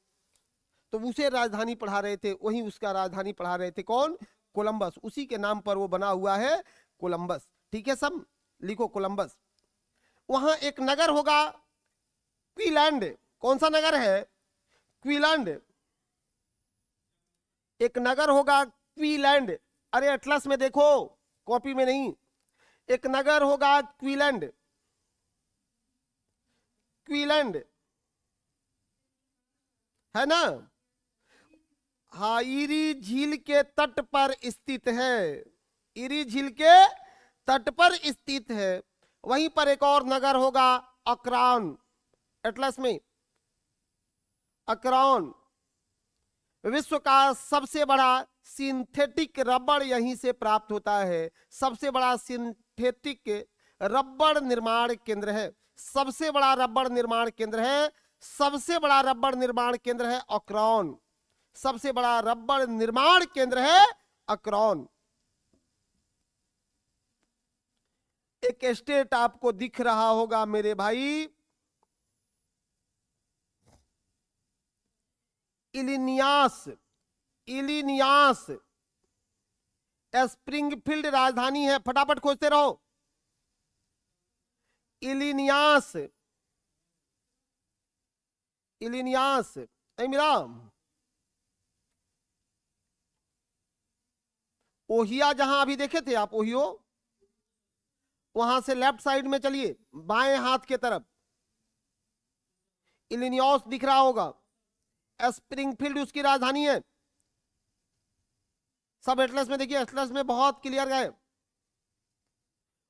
तो उसे राजधानी पढ़ा रहे थे, वहीं उसका राजधानी पढ़ा रहे थे, कौन, कोलंबस। उसी के नाम पर वो बना हुआ है कोलंबस। ठीक है सब लिखो कोलंबस। वहां एक नगर होगा क्वीलैंड। कौन सा नगर है, क्वीलैंड। एक नगर होगा क्वीलैंड। अरे एटलस में देखो, कॉपी में नहीं। एक नगर होगा क्वीलैंड, क्वीलैंड है ना। हाँ, इरी झील के तट पर स्थित है। इरी झील के तट पर स्थित है। वहीं पर एक और नगर होगा अक्रान, एटलस में अक्रान। विश्व का सबसे बड़ा सिंथेटिक रबड़ यहीं से प्राप्त होता है। सबसे बड़ा सिंथेटिक रबड़ निर्माण केंद्र है। सबसे बड़ा रबड़ निर्माण केंद्र है सबसे बड़ा रबड़ निर्माण केंद्र है अक्रॉन। सबसे बड़ा रबड़ निर्माण केंद्र है अक्रॉन। एक स्टेट आपको दिख रहा होगा मेरे भाई, इलिनियास। इलिनियास स्प्रिंगफील्ड राजधानी है, फटाफट खोजते रहो। इलिनियास, इलिनियास मिला। ओहिया जहां अभी देखे थे आप, ओहियो, वहां से लेफ्ट साइड में चलिए बाएं हाथ के तरफ, इलिनियस दिख रहा होगा। स्प्रिंगफील्ड उसकी राजधानी है। सब एटलस में देखिए, एटलस में बहुत क्लियर गए।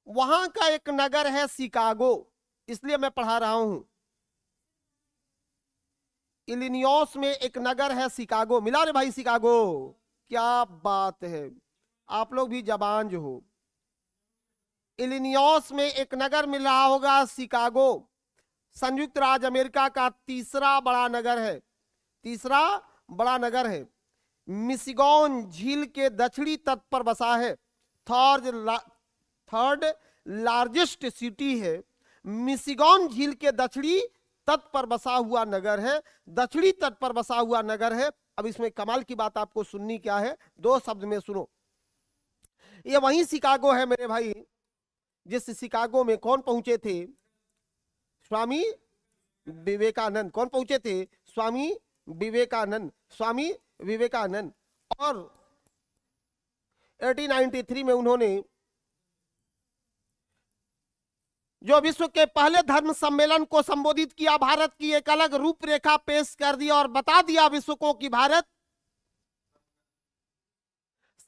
वहां का एक नगर है शिकागो, इसलिए मैं पढ़ा रहा हूं। इलिनियस में एक नगर है शिकागो। मिला रे भाई शिकागो, क्या बात है, आप लोग भी जबान जो हो। इलिनियस में एक नगर मिल रहा होगा शिकागो, संयुक्त राज्य अमेरिका का तीसरा बड़ा नगर है। तीसरा बड़ा नगर है। मिशिगन झील के दक्षिणी तट पर बसा है। थर्ड लार्जेस्ट सिटी है। मिशिगन झील के दक्षिणी तट पर बसा हुआ नगर है। दक्षिणी तट पर बसा हुआ नगर है। अब इसमें कमाल की बात आपको सुननी क्या है, दो शब्द में सुनो। ये वही शिकागो है मेरे भाई, जिस शिकागो में कौन पहुंचे थे? स्वामी विवेकानंद। कौन पहुंचे थे? स्वामी विवेकानंद। स्वामी विवेकानंद। और 1893 में उन्होंने जो विश्व के पहले धर्म सम्मेलन को संबोधित किया, भारत की एक अलग रूपरेखा पेश कर दी और बता दिया विश्व को कि भारत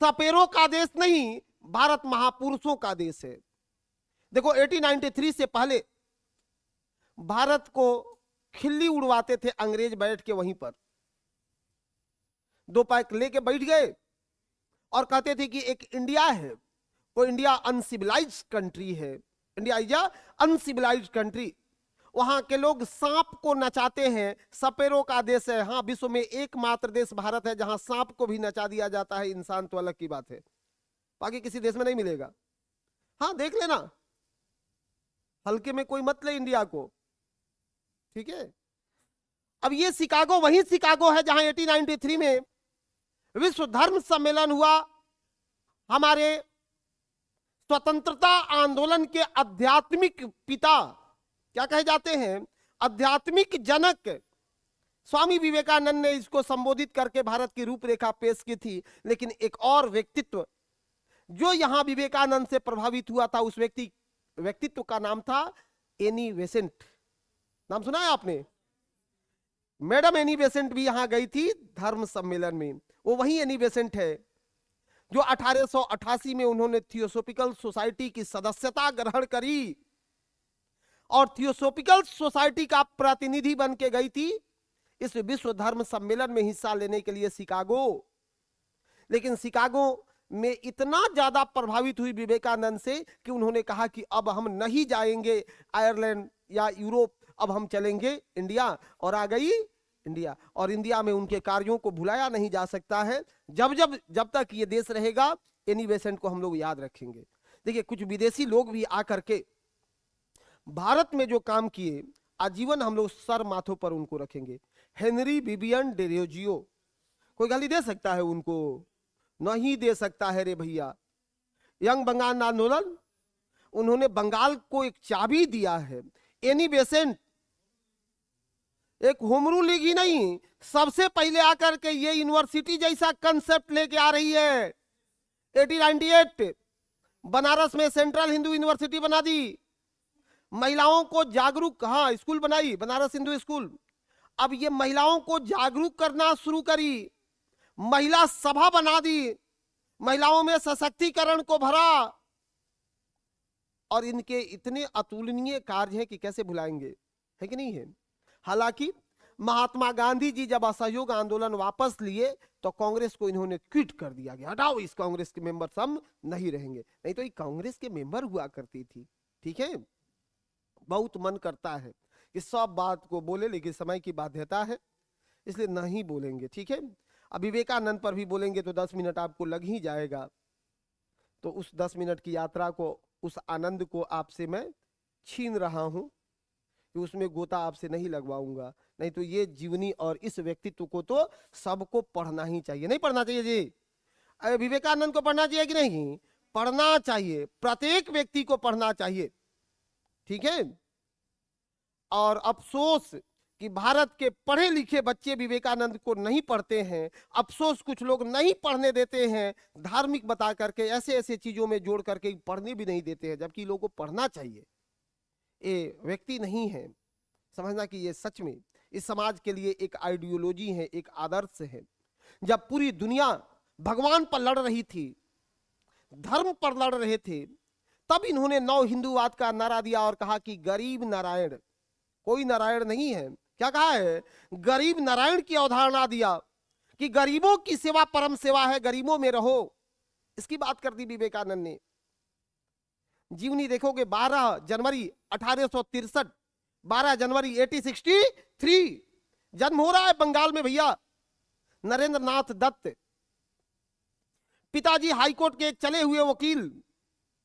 सपेरों का देश नहीं, भारत महापुरुषों का देश है। देखो 1893 से पहले भारत को खिल्ली उड़वाते थे अंग्रेज बैठ के वहीं पर, दो पैक लेके बैठ गए और कहते थे कि एक इंडिया है, वो इंडिया अनसिविलाइज्ड कंट्री है। India is a uncivilised country. वहां के लोग सांप को नचाते हैं, सपेरों का देश है। हाँ, विश्व में एकमात्र देश भारत है जहां सांप को भी नचा दिया जाता है। इंसान तो अलग की बात है, बाकी किसी देश में नहीं मिलेगा। हाँ देख लेना, हल्के में कोई मत ले इंडिया को, ठीक है। अब ये शिकागो वही शिकागो है जहां 1893 में विश्व धर्म सम्मेलन हुआ। हमारे स्वतंत्रता आंदोलन के आध्यात्मिक पिता क्या कहे जाते हैं? आध्यात्मिक जनक स्वामी विवेकानंद ने इसको संबोधित करके भारत की रूपरेखा पेश की थी। लेकिन एक और व्यक्तित्व जो यहां विवेकानंद से प्रभावित हुआ था, उस व्यक्तित्व का नाम था एनी बेसेंट। नाम सुना है आपने? मैडम एनी बेसेंट भी यहां गई थी धर्म सम्मेलन में। वो वही एनी बेसेंट है जो 1888 में उन्होंने थियोसोफिकल सोसाइटी की सदस्यता ग्रहण करी और थियोसोफिकल सोसाइटी का प्रतिनिधि बन के गई थी इस विश्व धर्म सम्मेलन में हिस्सा लेने के लिए शिकागो। लेकिन शिकागो में इतना ज्यादा प्रभावित हुई विवेकानंद से कि उन्होंने कहा कि अब हम नहीं जाएंगे आयरलैंड या यूरोप, अब हम चलेंगे इंडिया। और आ गई इंडिया। और इंडिया में उनके कार्यों को भुलाया नहीं जा सकता है। जब तक ये देश रहेगा, एनी बेसेंट को हम लोग याद रखेंगे। देखिए, कुछ विदेशी लोग भी आकर के भारत में जो काम किए, आजीवन हम लोग सर माथों पर उनको रखेंगे। हेनरी विवियन डेरोजियो, कोई गाली दे सकता है उनको? नहीं दे सकता है रे भैया। यंग बंगाल आंदोलन, उन्होंने बंगाल को एक चाबी दिया है। एनी बेसेंट एक होमरू लीग ही नहीं, सबसे पहले आकर के ये यूनिवर्सिटी जैसा कंसेप्ट लेके आ रही है। 1898 बनारस में सेंट्रल हिंदू यूनिवर्सिटी बना दी। महिलाओं को जागरूक, हाँ स्कूल बनाई, बनारस हिंदू स्कूल। अब ये महिलाओं को जागरूक करना शुरू करी, महिला सभा बना दी, महिलाओं में सशक्तिकरण को भरा। और इनके इतने अतुलनीय कार्य हैं कि कैसे भुलाएंगे, है कि नहीं है। हालांकि महात्मा गांधी जी जब असहयोग आंदोलन वापस लिए तो कांग्रेस को इन्होंने क्विट कर दिया गया। हटाओ, इस कांग्रेस के मेंबर हम नहीं रहेंगे। नहीं तो ये कांग्रेस के मेंबर हुआ करती थी, ठीक है। बहुत मन करता है कि सब बात को बोले, लेकिन समय की बाध्यता है इसलिए नहीं बोलेंगे, ठीक है। अब विवेकानंद पर भी बोलेंगे तो 10 मिनट आपको लग ही जाएगा। तो उस 10 मिनट की यात्रा को, उस आनंद को आपसे मैं छीन रहा हूं कि उसमें गोता आपसे नहीं लगवाऊंगा। नहीं तो ये जीवनी और इस व्यक्तित्व को तो सबको पढ़ना ही चाहिए। नहीं पढ़ना चाहिए जी? विवेकानंद को पढ़ना चाहिए कि नहीं? पढ़ना चाहिए, प्रत्येक व्यक्ति को पढ़ना चाहिए, ठीक है। और अफसोस कि भारत के पढ़े लिखे बच्चे विवेकानंद को नहीं पढ़ते हैं। अफसोस कुछ लोग नहीं पढ़ने देते हैं, धार्मिक बता करके ऐसे ऐसे चीजों में जोड़ करके पढ़ने भी नहीं देते हैं, जबकि लोगों को पढ़ना चाहिए। ये व्यक्ति नहीं है, समझना कि ये सच में इस समाज के लिए एक आइडियोलॉजी है, एक आदर्श है। जब पूरी दुनिया भगवान पर लड़ रही थी, धर्म पर लड़ रहे थे, तब इन्होंने नव हिंदूवाद का नारा दिया और कहा कि गरीब नारायण, कोई नारायण नहीं है। क्या कहा है? गरीब नारायण की अवधारणा दिया कि गरीबों की सेवा परम सेवा है, गरीबों में रहो। इसकी बात कर दी विवेकानंद ने। जीवनी देखोगे 12 जनवरी 1863, 12 जनवरी 1863 जन्म हो रहा है बंगाल में भैया। नरेंद्र नाथ दत्त, पिताजी हाईकोर्ट के एक चले हुए वकील,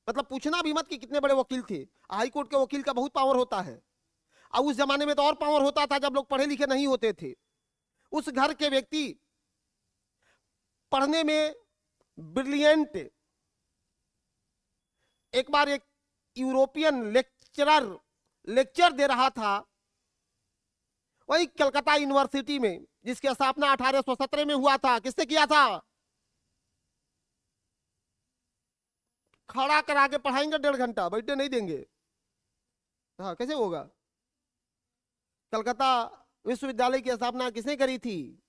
मतलब पूछना भी मत कि कितने बड़े वकील थे। हाईकोर्ट के वकील का बहुत पावर होता है, और उस जमाने में तो और पावर होता था जब लोग पढ़े लिखे नहीं होते थे। उस घर के व्यक्ति पढ़ने में ब्रिलियंट। एक बार एक यूरोपियन लेक्चर दे रहा था, वही कलकत्ता यूनिवर्सिटी में, जिसकी स्थापना 1817 में हुआ था। किसने किया था? खड़ा करा के पढ़ाएंगे 1.5 घंटा, बैठने नहीं देंगे। हाँ, कैसे होगा? कलकत्ता विश्वविद्यालय की स्थापना किसने करी थी?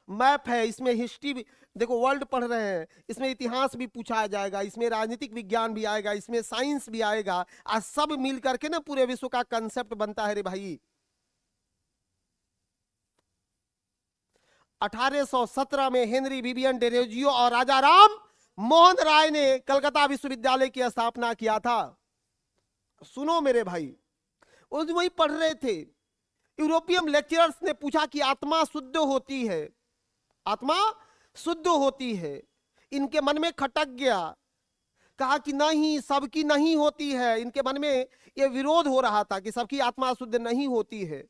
मैप है, इसमें हिस्ट्री भी देखो, वर्ल्ड पढ़ रहे हैं, इसमें इतिहास भी पूछा जाएगा, इसमें राजनीतिक विज्ञान भी आएगा, इसमें साइंस भी आएगा, और सब मिल करके ना पूरे विश्व का कंसेप्ट बनता है रे भाई। 1817 में हेनरी विवियन डेरोजियो और राजा राम मोहन राय ने कलकत्ता विश्वविद्यालय की स्थापना किया था। सुनो मेरे भाई, उस वही पढ़ रहे थे। यूरोपियन लेक्चरर्स ने पूछा कि आत्मा शुद्ध होती है, आत्मा शुद्ध होती है। इनके मन में खटक गया, कहा कि नहीं, सबकी नहीं होती है। इनके मन में यह विरोध हो रहा था कि सबकी आत्मा शुद्ध नहीं होती है।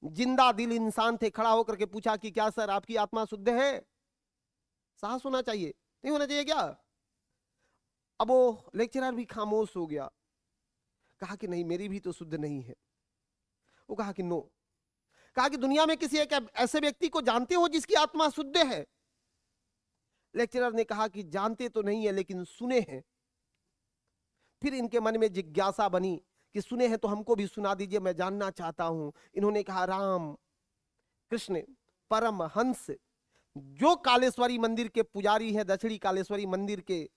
जिंदा दिल इंसान थे, खड़ा होकर के पूछा कि क्या सर आपकी आत्मा शुद्ध है? साहस होना चाहिए, नहीं होना चाहिए क्या? अब वो लेक्चरर भी खामोश हो गया, कहा कि नहीं, मेरी भी तो शुद्ध नहीं है। वो कहा कि नो। कहा कि दुनिया में किसी एक ऐसे व्यक्ति को जानते हो जिसकी आत्मा शुद्ध है? लेक्चरर ने कहा कि जानते तो नहीं है, लेकिन सुने हैं। फिर इनके मन में जिज्ञासा बनी कि सुने हैं तो हमको भी सुना दीजिए, मैं जानना चाहता हूं। इन्होंने कहा, राम कृष्ण परमहंस, जो कालेश्वरी मंदिर के पुजारी हैं, दक्षिणी कालेश्वरी मंदिर के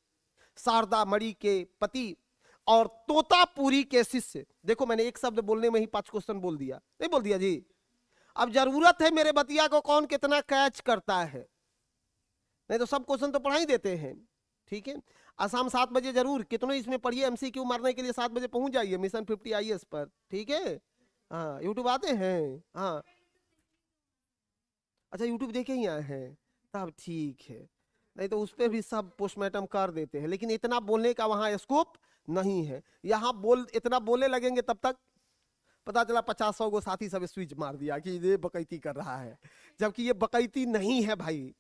शारदा मणि के पति और तोतापुरी के शिष्य। देखो, मैंने एक शब्द बोलने में ही 5 क्वेश्चन बोल दिया, नहीं बोल दिया जी? अब जरूरत है मेरे बतिया को कौन कितना कैच करता है, नहीं तो सब क्वेश्चन तो पढ़ा ही देते हैं, ठीक है। शाम 7 बजे जरूर, कितनों इसमें पढ़िए, एमसीक्यू मारने के लिए 7 बजे पहुंच जाइए मिशन 50 IAS पर, ठीक है। हाँ, यूट्यूब आते हैं? हाँ, अच्छा, यूट्यूब देखे ही आए हैं, तब ठीक है। नहीं तो उस पर भी सब पोस्टमार्टम कर देते हैं, लेकिन इतना बोलने का वहां स्कोप नहीं है। यहाँ इतना बोलने लगेंगे तब तक पता चला 50-100 को साथी सब स्विच मार दिया कि ये बकैती कर रहा है, जबकि ये बकैती नहीं है भाई।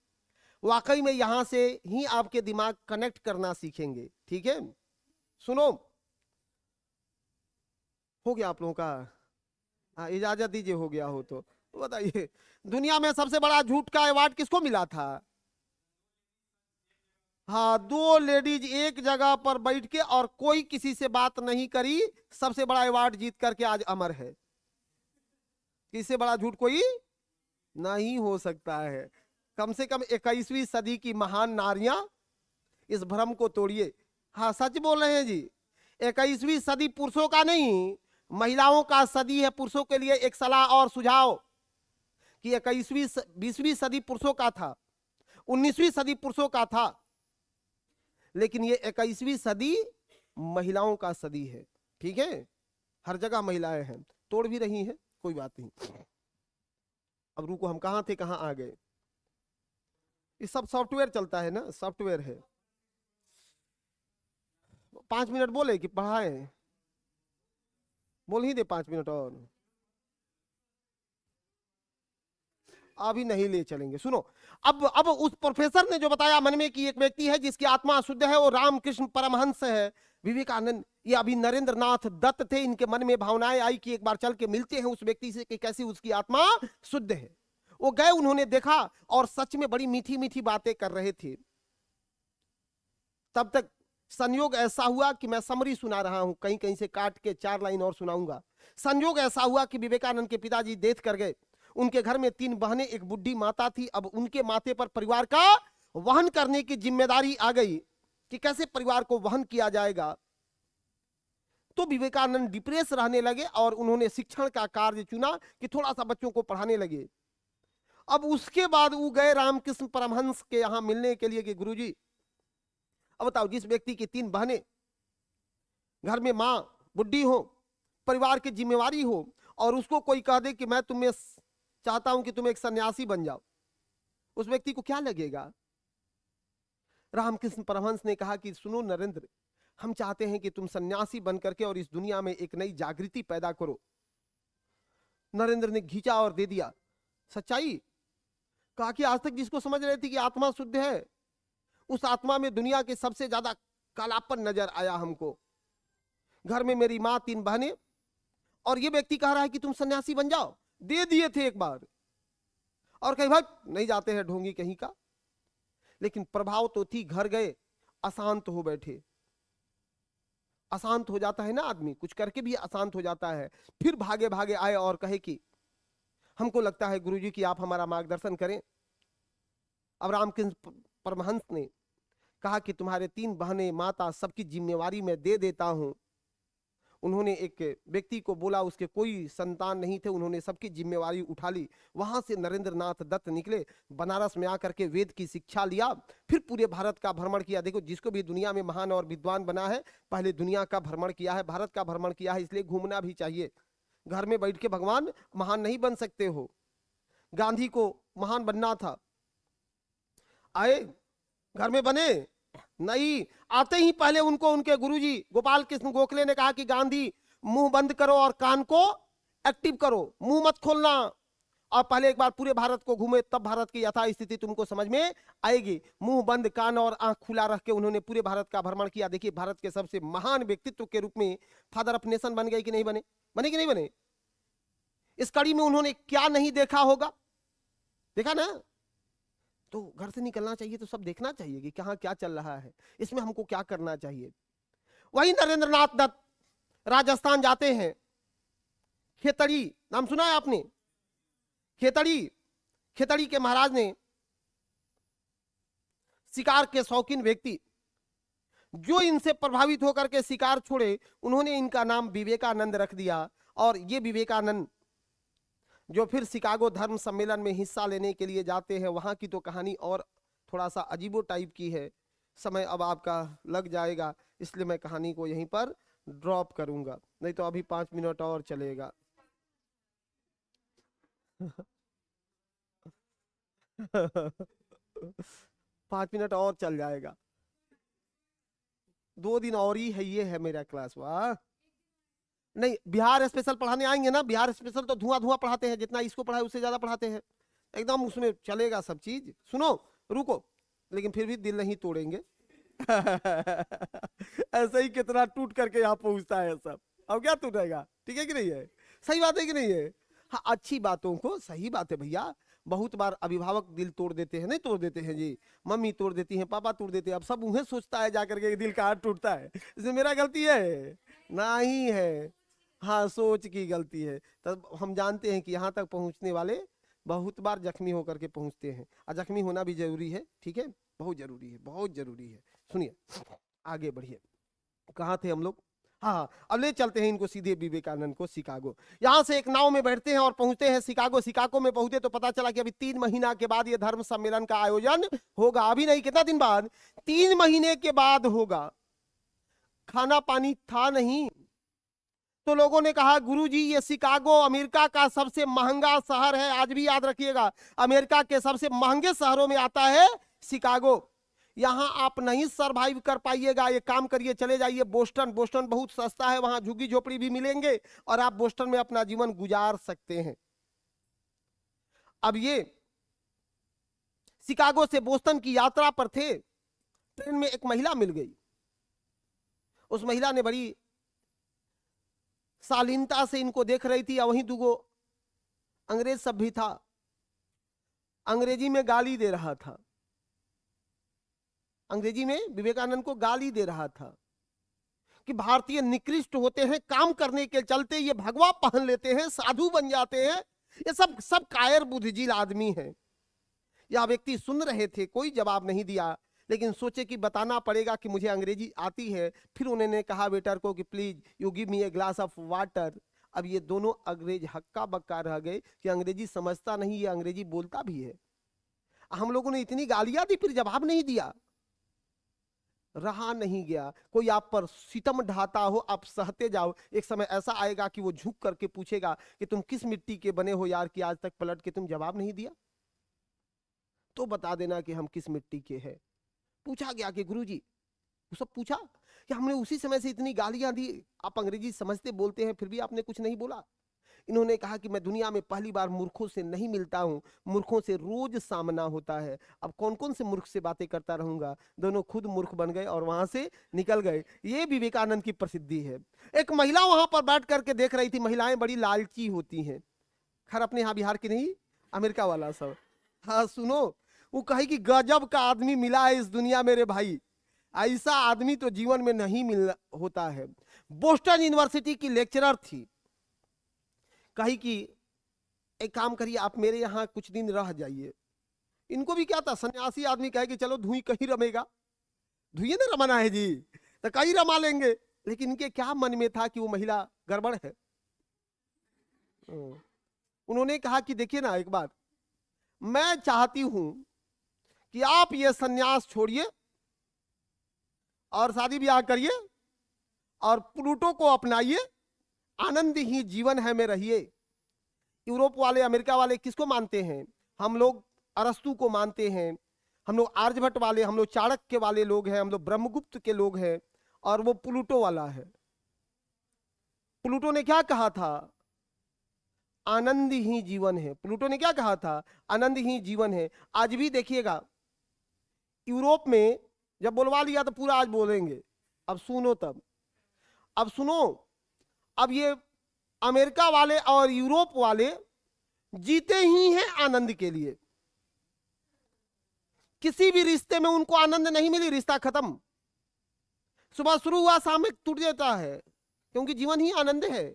वाकई में यहां से ही आपके दिमाग कनेक्ट करना सीखेंगे, ठीक है। सुनो, हो गया आप लोगों का? हाँ, इजाजत दीजिए, हो गया हो तो बताइए। दुनिया में सबसे बड़ा झूठ का अवार्ड किसको मिला था? हाँ, 2 लेडीज एक जगह पर बैठ के और कोई किसी से बात नहीं करी, सबसे बड़ा अवार्ड जीत करके आज अमर है। इससे बड़ा झूठ कोई नहीं हो सकता है। कम से कम 21वीं सदी की महान नारियां, इस भ्रम को तोड़िए। हाँ, सच बोल रहे हैं जी। 21वीं सदी पुरुषों का नहीं, महिलाओं का सदी है। पुरुषों के लिए एक सलाह और सुझाव कि 20वीं सदी पुरुषों का था, 19वीं सदी पुरुषों का था, लेकिन ये 21वीं सदी महिलाओं का सदी है। ठीक है, हर जगह महिलाएं हैं, तोड़ भी रही हैं, कोई बात नहीं। अब रुको, हम कहाँ थे, कहाँ आ गए। ये सब सॉफ्टवेयर चलता है ना, सॉफ्टवेयर है। 5 मिनट बोले कि पढ़ाए, बोल ही दे 5 मिनट और, अभी नहीं ले चलेंगे। सुनो, अब उस प्रोफेसर ने जो बताया मन में कि एक व्यक्ति है जिसकी आत्मा शुद्ध है, वो रामकृष्ण परमहंस है, विवेकानंद। ये अभी नरेंद्र नाथ दत्त थे, इनके मन में भावनाएं आई कि एक बार चल के मिलते हैं उस व्यक्ति से कि कैसी उसकी आत्मा शुद्ध है। वो गए, उन्होंने देखा और सच में बड़ी मीठी मीठी बातें कर रहे थे। तब तक संयोग ऐसा हुआ कि मैं समरी सुना रहा हूं, कहीं कहीं से काट के 4 लाइन और सुनाऊंगा। संयोग ऐसा हुआ कि विवेकानंद के पिताजी डेथ कर गए। उनके घर में 3 बहनें, एक बुढ़ी माता थी। अब उनके माथे पर परिवार का वहन करने की जिम्मेदारी आ गई कि कैसे परिवार को वहन किया जाएगा। तो विवेकानंद डिप्रेस रहने लगे और उन्होंने शिक्षण का कार्य चुना कि थोड़ा सा बच्चों को पढ़ाने लगे। अब उसके बाद वो गए रामकृष्ण परमहंस के यहां मिलने के लिए कि गुरुजी, अब बताओ, जिस व्यक्ति की 3 बहनें, घर में मां बुढ़ी हो, परिवार की जिम्मेवारी हो, और उसको कोई कह दे कि मैं तुम्हें चाहता हूं कि तुम एक सन्यासी बन जाओ, उस व्यक्ति को क्या लगेगा। रामकृष्ण परमहंस ने कहा कि सुनो नरेंद्र, हम चाहते हैं कि तुम सन्यासी बन करके और इस दुनिया में एक नई जागृति पैदा करो। नरेंद्र ने खींचा और दे दिया सच्चाई। कहा कि आज तक जिसको समझ रहे थे कि आत्मा शुद्ध है, उस आत्मा में दुनिया के सबसे ज्यादा कालापन नजर आया हमको। घर में मेरी मां, 3 बहनें, और ये व्यक्ति कह रहा है कि तुम सन्यासी बन जाओ। दे दिए थे एक बार, और कहीं भाग नहीं जाते हैं ढोंगी कहीं का। लेकिन प्रभाव तो थी, घर गए अशांत हो बैठे। अशांत हो जाता है ना आदमी, कुछ करके भी अशांत हो जाता है। फिर भागे भागे आए और कहे कि हमको लगता है गुरुजी कि आप हमारा मार्गदर्शन करें। अब रामकृष्ण परमहंस ने कहा कि तुम्हारे 3 बहनें, माता, सबकी जिम्मेवारी मैं दे देता हूं। उन्होंने एक व्यक्ति को बोला, उसके कोई संतान नहीं थे, उन्होंने सबकी जिम्मेवारी उठा ली। वहां से नरेंद्र नाथ दत्त निकले, बनारस में आकर के वेद की शिक्षा लिया, फिर पूरे भारत का भ्रमण किया। देखो, जिसको भी दुनिया में महान और विद्वान बना है, पहले दुनिया का भ्रमण किया है, भारत का भ्रमण किया है, इसलिए घूमना भी चाहिए। घर में बैठ के भगवान महान नहीं बन सकते हो। गांधी को महान बनना था, आए, घर में बने नहीं, आते ही पहले उनको उनके गुरुजी गोपाल कृष्ण गोखले ने कहा कि गांधी, मुंह बंद करो और कान को एक्टिव करो, मुंह मत खोलना, और पहले एक बार पूरे भारत को घूमे, तब भारत की यथा स्थिति तुमको समझ में आएगी। मुंह बंद, कान और आंख खुला रख के उन्होंने पूरे भारत का भ्रमण किया। देखिए, भारत के सबसे महान व्यक्तित्व के रूप में फादर ऑफ नेशन बन गए कि नहीं बने, बने कि नहीं बने। इस कड़ी में उन्होंने क्या नहीं देखा होगा, देखा ना। तो घर से निकलना चाहिए तो सब देखना चाहिए कि कहां क्या चल रहा है, इसमें हमको क्या करना चाहिए। वही नरेंद्र नाथ दत्त राजस्थान जाते हैं। खेतड़ी नाम सुना है आपने, खेतड़ी के महाराज ने, शिकार के शौकीन व्यक्ति, जो इनसे प्रभावित होकर के शिकार छोड़े, उन्होंने इनका नाम विवेकानंद रख दिया। और ये विवेकानंद जो फिर शिकागो धर्म सम्मेलन में हिस्सा लेने के लिए जाते हैं, वहां की तो कहानी और थोड़ा सा अजीबो टाइप की है। समय अब आपका लग जाएगा, इसलिए मैं कहानी को यहीं पर ड्रॉप करूंगा, नहीं तो अभी 5 मिनट और चलेगा। 5 मिनट और चल जाएगा, 2 दिन और ही है, ये है मेरा क्लास। वाह, नहीं, बिहार स्पेशल पढ़ाने आएंगे ना, बिहार स्पेशल तो धुआं धुआं पढ़ाते हैं, जितना इसको पढ़ाए उससे ज्यादा पढ़ाते हैं, एकदम उसमें चलेगा सब चीज। सुनो, रुको, लेकिन फिर भी दिल नहीं तोड़ेंगे। ऐसे ही कितना टूट करके यहाँ पहुंचता है सब, अब क्या टूटेगा, ठीक है कि नहीं है, सही बात है कि नहीं है। हाँ, अच्छी बातों को, सही बात है भैया। बहुत बार अभिभावक दिल तोड़ देते हैं, नहीं तोड़ देते हैं जी, मम्मी तोड़ देती है, पापा तोड़ देते हैं। अब सब उन्हें सोचता है जाकर के दिल का हाथ टूटता है, इसमें मेरा गलती है नहीं है, हाँ, सोच की गलती है। तब हम जानते हैं कि यहाँ तक पहुँचने वाले बहुत बार जख्मी होकर के पहुँचते हैं, और जख्मी होना भी जरूरी है, ठीक है, बहुत जरूरी है, बहुत जरूरी है। सुनिए, आगे बढ़िए, कहाँ थे हम लोग। हाँ, अब ले चलते हैं इनको सीधे विवेकानंद को शिकागो। यहाँ से एक नाव में बैठते हैं और पहुंचते हैं शिकागो। शिकागो में पहुंचे तो पता चला कि अभी 3 महीना के बाद ये धर्म सम्मेलन का आयोजन होगा। अभी नहीं, कितना दिन बाद, 3 महीने के बाद होगा। खाना पानी था नहीं, तो लोगों ने कहा गुरुजी ये शिकागो अमेरिका का सबसे महंगा शहर है, आज भी याद रखिएगा, अमेरिका के सबसे महंगे शहरों में आता है शिकागो, यहां आप नहीं सरवाइव कर पाइएगा, ये काम करिए चले जाइए बोस्टन, बोस्टन बहुत सस्ता है, वहां झुग्गी झोपड़ी भी मिलेंगे और आप बोस्टन में अपना जीवन गुजार सकते हैं। अब ये शिकागो से बोस्टन की यात्रा पर थे, ट्रेन में एक महिला मिल गई। उस महिला ने बड़ी शालीनता से इनको देख रही थी, और वहीं दुगो अंग्रेज सब भी था, अंग्रेजी में गाली दे रहा था, अंग्रेजी में विवेकानंद को गाली दे रहा था कि भारतीय निकृष्ट होते हैं, काम करने के चलते ये भगवा पहन लेते हैं, साधु बन जाते हैं, ये सब कायर बुद्धिजील आदमी है। यह व्यक्ति सुन रहे थे, कोई जवाब नहीं दिया, लेकिन सोचे कि बताना पड़ेगा कि मुझे अंग्रेजी आती है। फिर उन्होंने कहा वेटर को कि please you give me a glass of water. अब ये दोनों अंग्रेज हक्का बक्का रह गए कि अंग्रेजी समझता नहीं, ये अंग्रेजी बोलता भी है। हम लोगों ने इतनी गालियां दी, फिर जवाब नहीं दिया, रहा नहीं गया। कोई आप पर सितम ढाता हो, आप सहते जाओ, एक समय ऐसा आएगा कि वो झुक करके पूछेगा कि तुम किस मिट्टी के बने हो यार, कि आज तक पलट के तुम जवाब नहीं दिया, तो बता देना कि हम किस मिट्टी के हैं। पूछा गया कि गुरुजी, वो सब पूछा कि हमने उसी समय से इतनी गालियां दी, आप अंग्रेजी समझते बोलते हैं, फिर भी आपने कुछ नहीं बोला। इन्होंने कहा कि मैं दुनिया में पहली बार मूर्खों से नहीं मिलता हूं, मूर्खों से रोज सामना होता है, अब कौन कौन से मूर्ख से बातें करता रहूंगा। दोनों खुद मूर्ख बन गए और वहां से निकल गए। ये विवेकानंद की प्रसिद्धि है। एक महिला वहां पर बैठ करके देख रही थी, महिलाएं बड़ी लालची होती हैं, खैर अपने यहाँ बिहार की नहीं, अमेरिका वाला सब। हाँ सुनो, वो कहे कि गजब का आदमी मिला है इस दुनिया मेरे भाई, ऐसा आदमी तो जीवन में नहीं मिल होता है। बोस्टन यूनिवर्सिटी की लेक्चरर थी, कही कि एक काम करिए आप मेरे यहाँ कुछ दिन रह जाइए। इनको भी क्या था, सन्यासी आदमी कहे कि चलो धुई कहीं रमेगा, धुई ना रमाना है जी, तो कहीं रमा लेंगे। लेकिन इनके क्या मन में था कि वो महिला गड़बड़ है। उन्होंने कहा कि देखिए ना एक बात, मैं चाहती हूं कि आप ये सन्यास छोड़िए और शादी ब्याह करिए और प्लूटो को अपनाइए, आनंद ही जीवन है में रहिए। यूरोप वाले अमेरिका वाले किसको मानते हैं? हम लोग अरस्तु को मानते हैं, हम लोग आर्यभट्ट वाले, हम लोग चाणक्य वाले लोग हैं, हम लोग ब्रह्मगुप्त के लोग हैं, और वो प्लूटो वाला है। प्लूटो ने क्या कहा था? आनंद ही जीवन है। प्लूटो ने क्या कहा था? आनंद ही जीवन है। आज भी देखिएगा यूरोप में जब बोलवा लिया तो पूरा आज बोलेंगे, अब सुनो तब, अब सुनो, अब ये अमेरिका वाले और यूरोप वाले जीते ही हैं आनंद के लिए। किसी भी रिश्ते में उनको आनंद नहीं मिली, रिश्ता खत्म। सुबह शुरू हुआ शाम में टूट जाता है, क्योंकि जीवन ही आनंद है।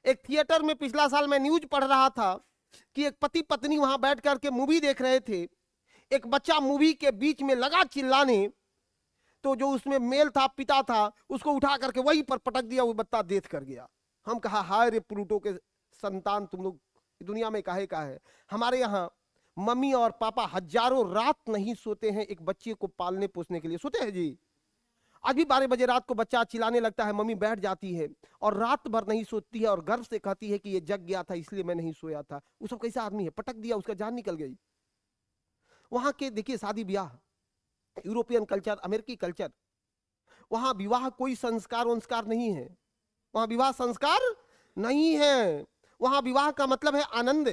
एक थिएटर में पिछला साल मैं न्यूज पढ़ रहा था कि एक पति पत्नी वहां बैठ करके मूवी देख रहे थे, एक बच्चा मूवी के बीच में लगा चिल्लाने, तो जो उसमें मेल था, पिता था, उसको उठा करके वहीं पर पटक दिया, वो बच्चा डेथ कर गया। हम कहा हाय रे प्लूटो के संतान, तुम लोग दुनिया में काहे का है। हमारे यहाँ मम्मी और पापा हजारों रात नहीं सोते हैं एक बच्चे को पालने पोसने के लिए। सोते हैं जी? आज भी 12 बजे रात को बच्चा चिल्लाने लगता है, मम्मी बैठ जाती है और रात भर नहीं सोती है और गर्व से कहती है कि ये जग गया था इसलिए मैं नहीं सोया था। वो सब कैसा आदमी है? पटक दिया, उसका जान निकल गई। वहां के देखिए शादी ब्याह, यूरोपियन कल्चर, अमेरिकी कल्चर, वहां विवाह कोई संस्कार वंस्कार नहीं है, वहां विवाह संस्कार नहीं है। वहां विवाह का मतलब है आनंद,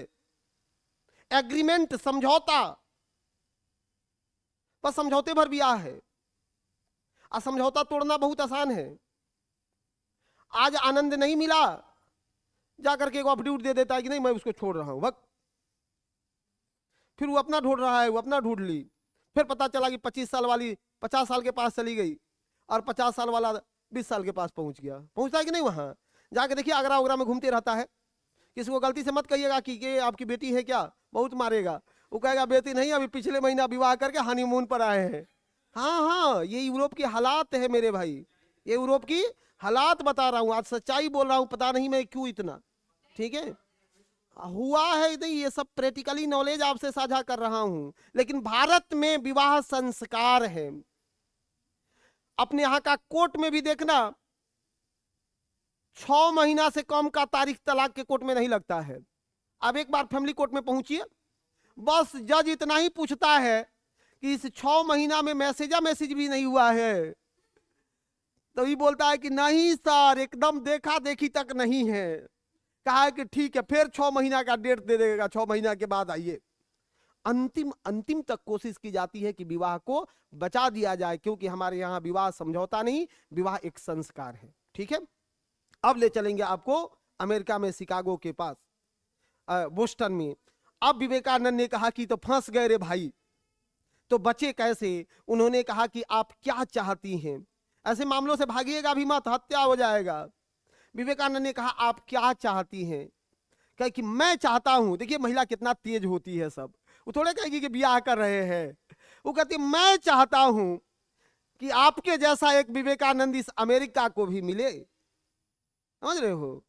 एग्रीमेंट, समझौता, बस समझौते भर ब्याह है। समझौता तोड़ना बहुत आसान है। आज आनंद नहीं मिला, जाकर के एक एफिडेविट दे देता है कि नहीं मैं उसको छोड़ रहा हूं, वक्त फिर वो अपना ढूंढ रहा है, वो अपना ढूंढ ली, फिर पता चला कि 25 साल वाली 50 साल के पास चली गई और 50 साल वाला 20 साल के पास पहुंच गया। पहुंचता है कि नहीं? वहां जाके देखिए आगरा वगैरह में घूमते रहता है। किसी को गलती से मत कहिएगा कि ये आपकी बेटी है क्या, बहुत मारेगा। वो कहेगा बेटी नहीं, अभी पिछले महीना विवाह करके हनीमून पर आए हैं। हाँ हाँ, ये यूरोप की हालात है मेरे भाई, ये यूरोप की हालात बता रहा हूँ, आज सच्चाई बोल रहा हूँ, पता नहीं मैं क्यों इतना, ठीक है, हुआ है नहीं, ये सब प्रैक्टिकली नॉलेज आपसे साझा कर रहा हूं। लेकिन भारत में विवाह संस्कार है। अपने यहां का कोर्ट में भी देखना, 6 महीना से कम का तारीख तलाक के कोर्ट में नहीं लगता है। अब एक बार फैमिली कोर्ट में पहुंचिए, बस जज इतना ही पूछता है कि इस 6 महीना में मैसेज भी नहीं हुआ है, तभी बोलता है कि नहीं सर, एकदम देखा देखी तक नहीं है। कहा है कि ठीक है, फिर 6 महीना का डेट दे देगा, 6 महीना के बाद आइए। अंतिम तक कोशिश की जाती है कि विवाह को बचा दिया जाए, क्योंकि हमारे यहाँ विवाह समझौता नहीं, विवाह एक संस्कार है। ठीक है, अब ले चलेंगे आपको अमेरिका में, शिकागो के पास, बोस्टन में। अब विवेकानंद ने कहा कि तो फंस गए रे भाई, तो बचे कैसे? उन्होंने कहा कि आप क्या चाहती हैं, ऐसे मामलों से भागिएगा भी मत, हत्या हो जाएगा। विवेकानंद ने कहा आप क्या चाहती हैं? कहे कि मैं चाहता हूं, देखिए महिला कितना तेज होती है, सब वो थोड़े कहेगी कि ब्याह कर रहे हैं, वो कहती मैं चाहता हूं कि आपके जैसा एक विवेकानंद इस अमेरिका को भी मिले। समझ रहे हो,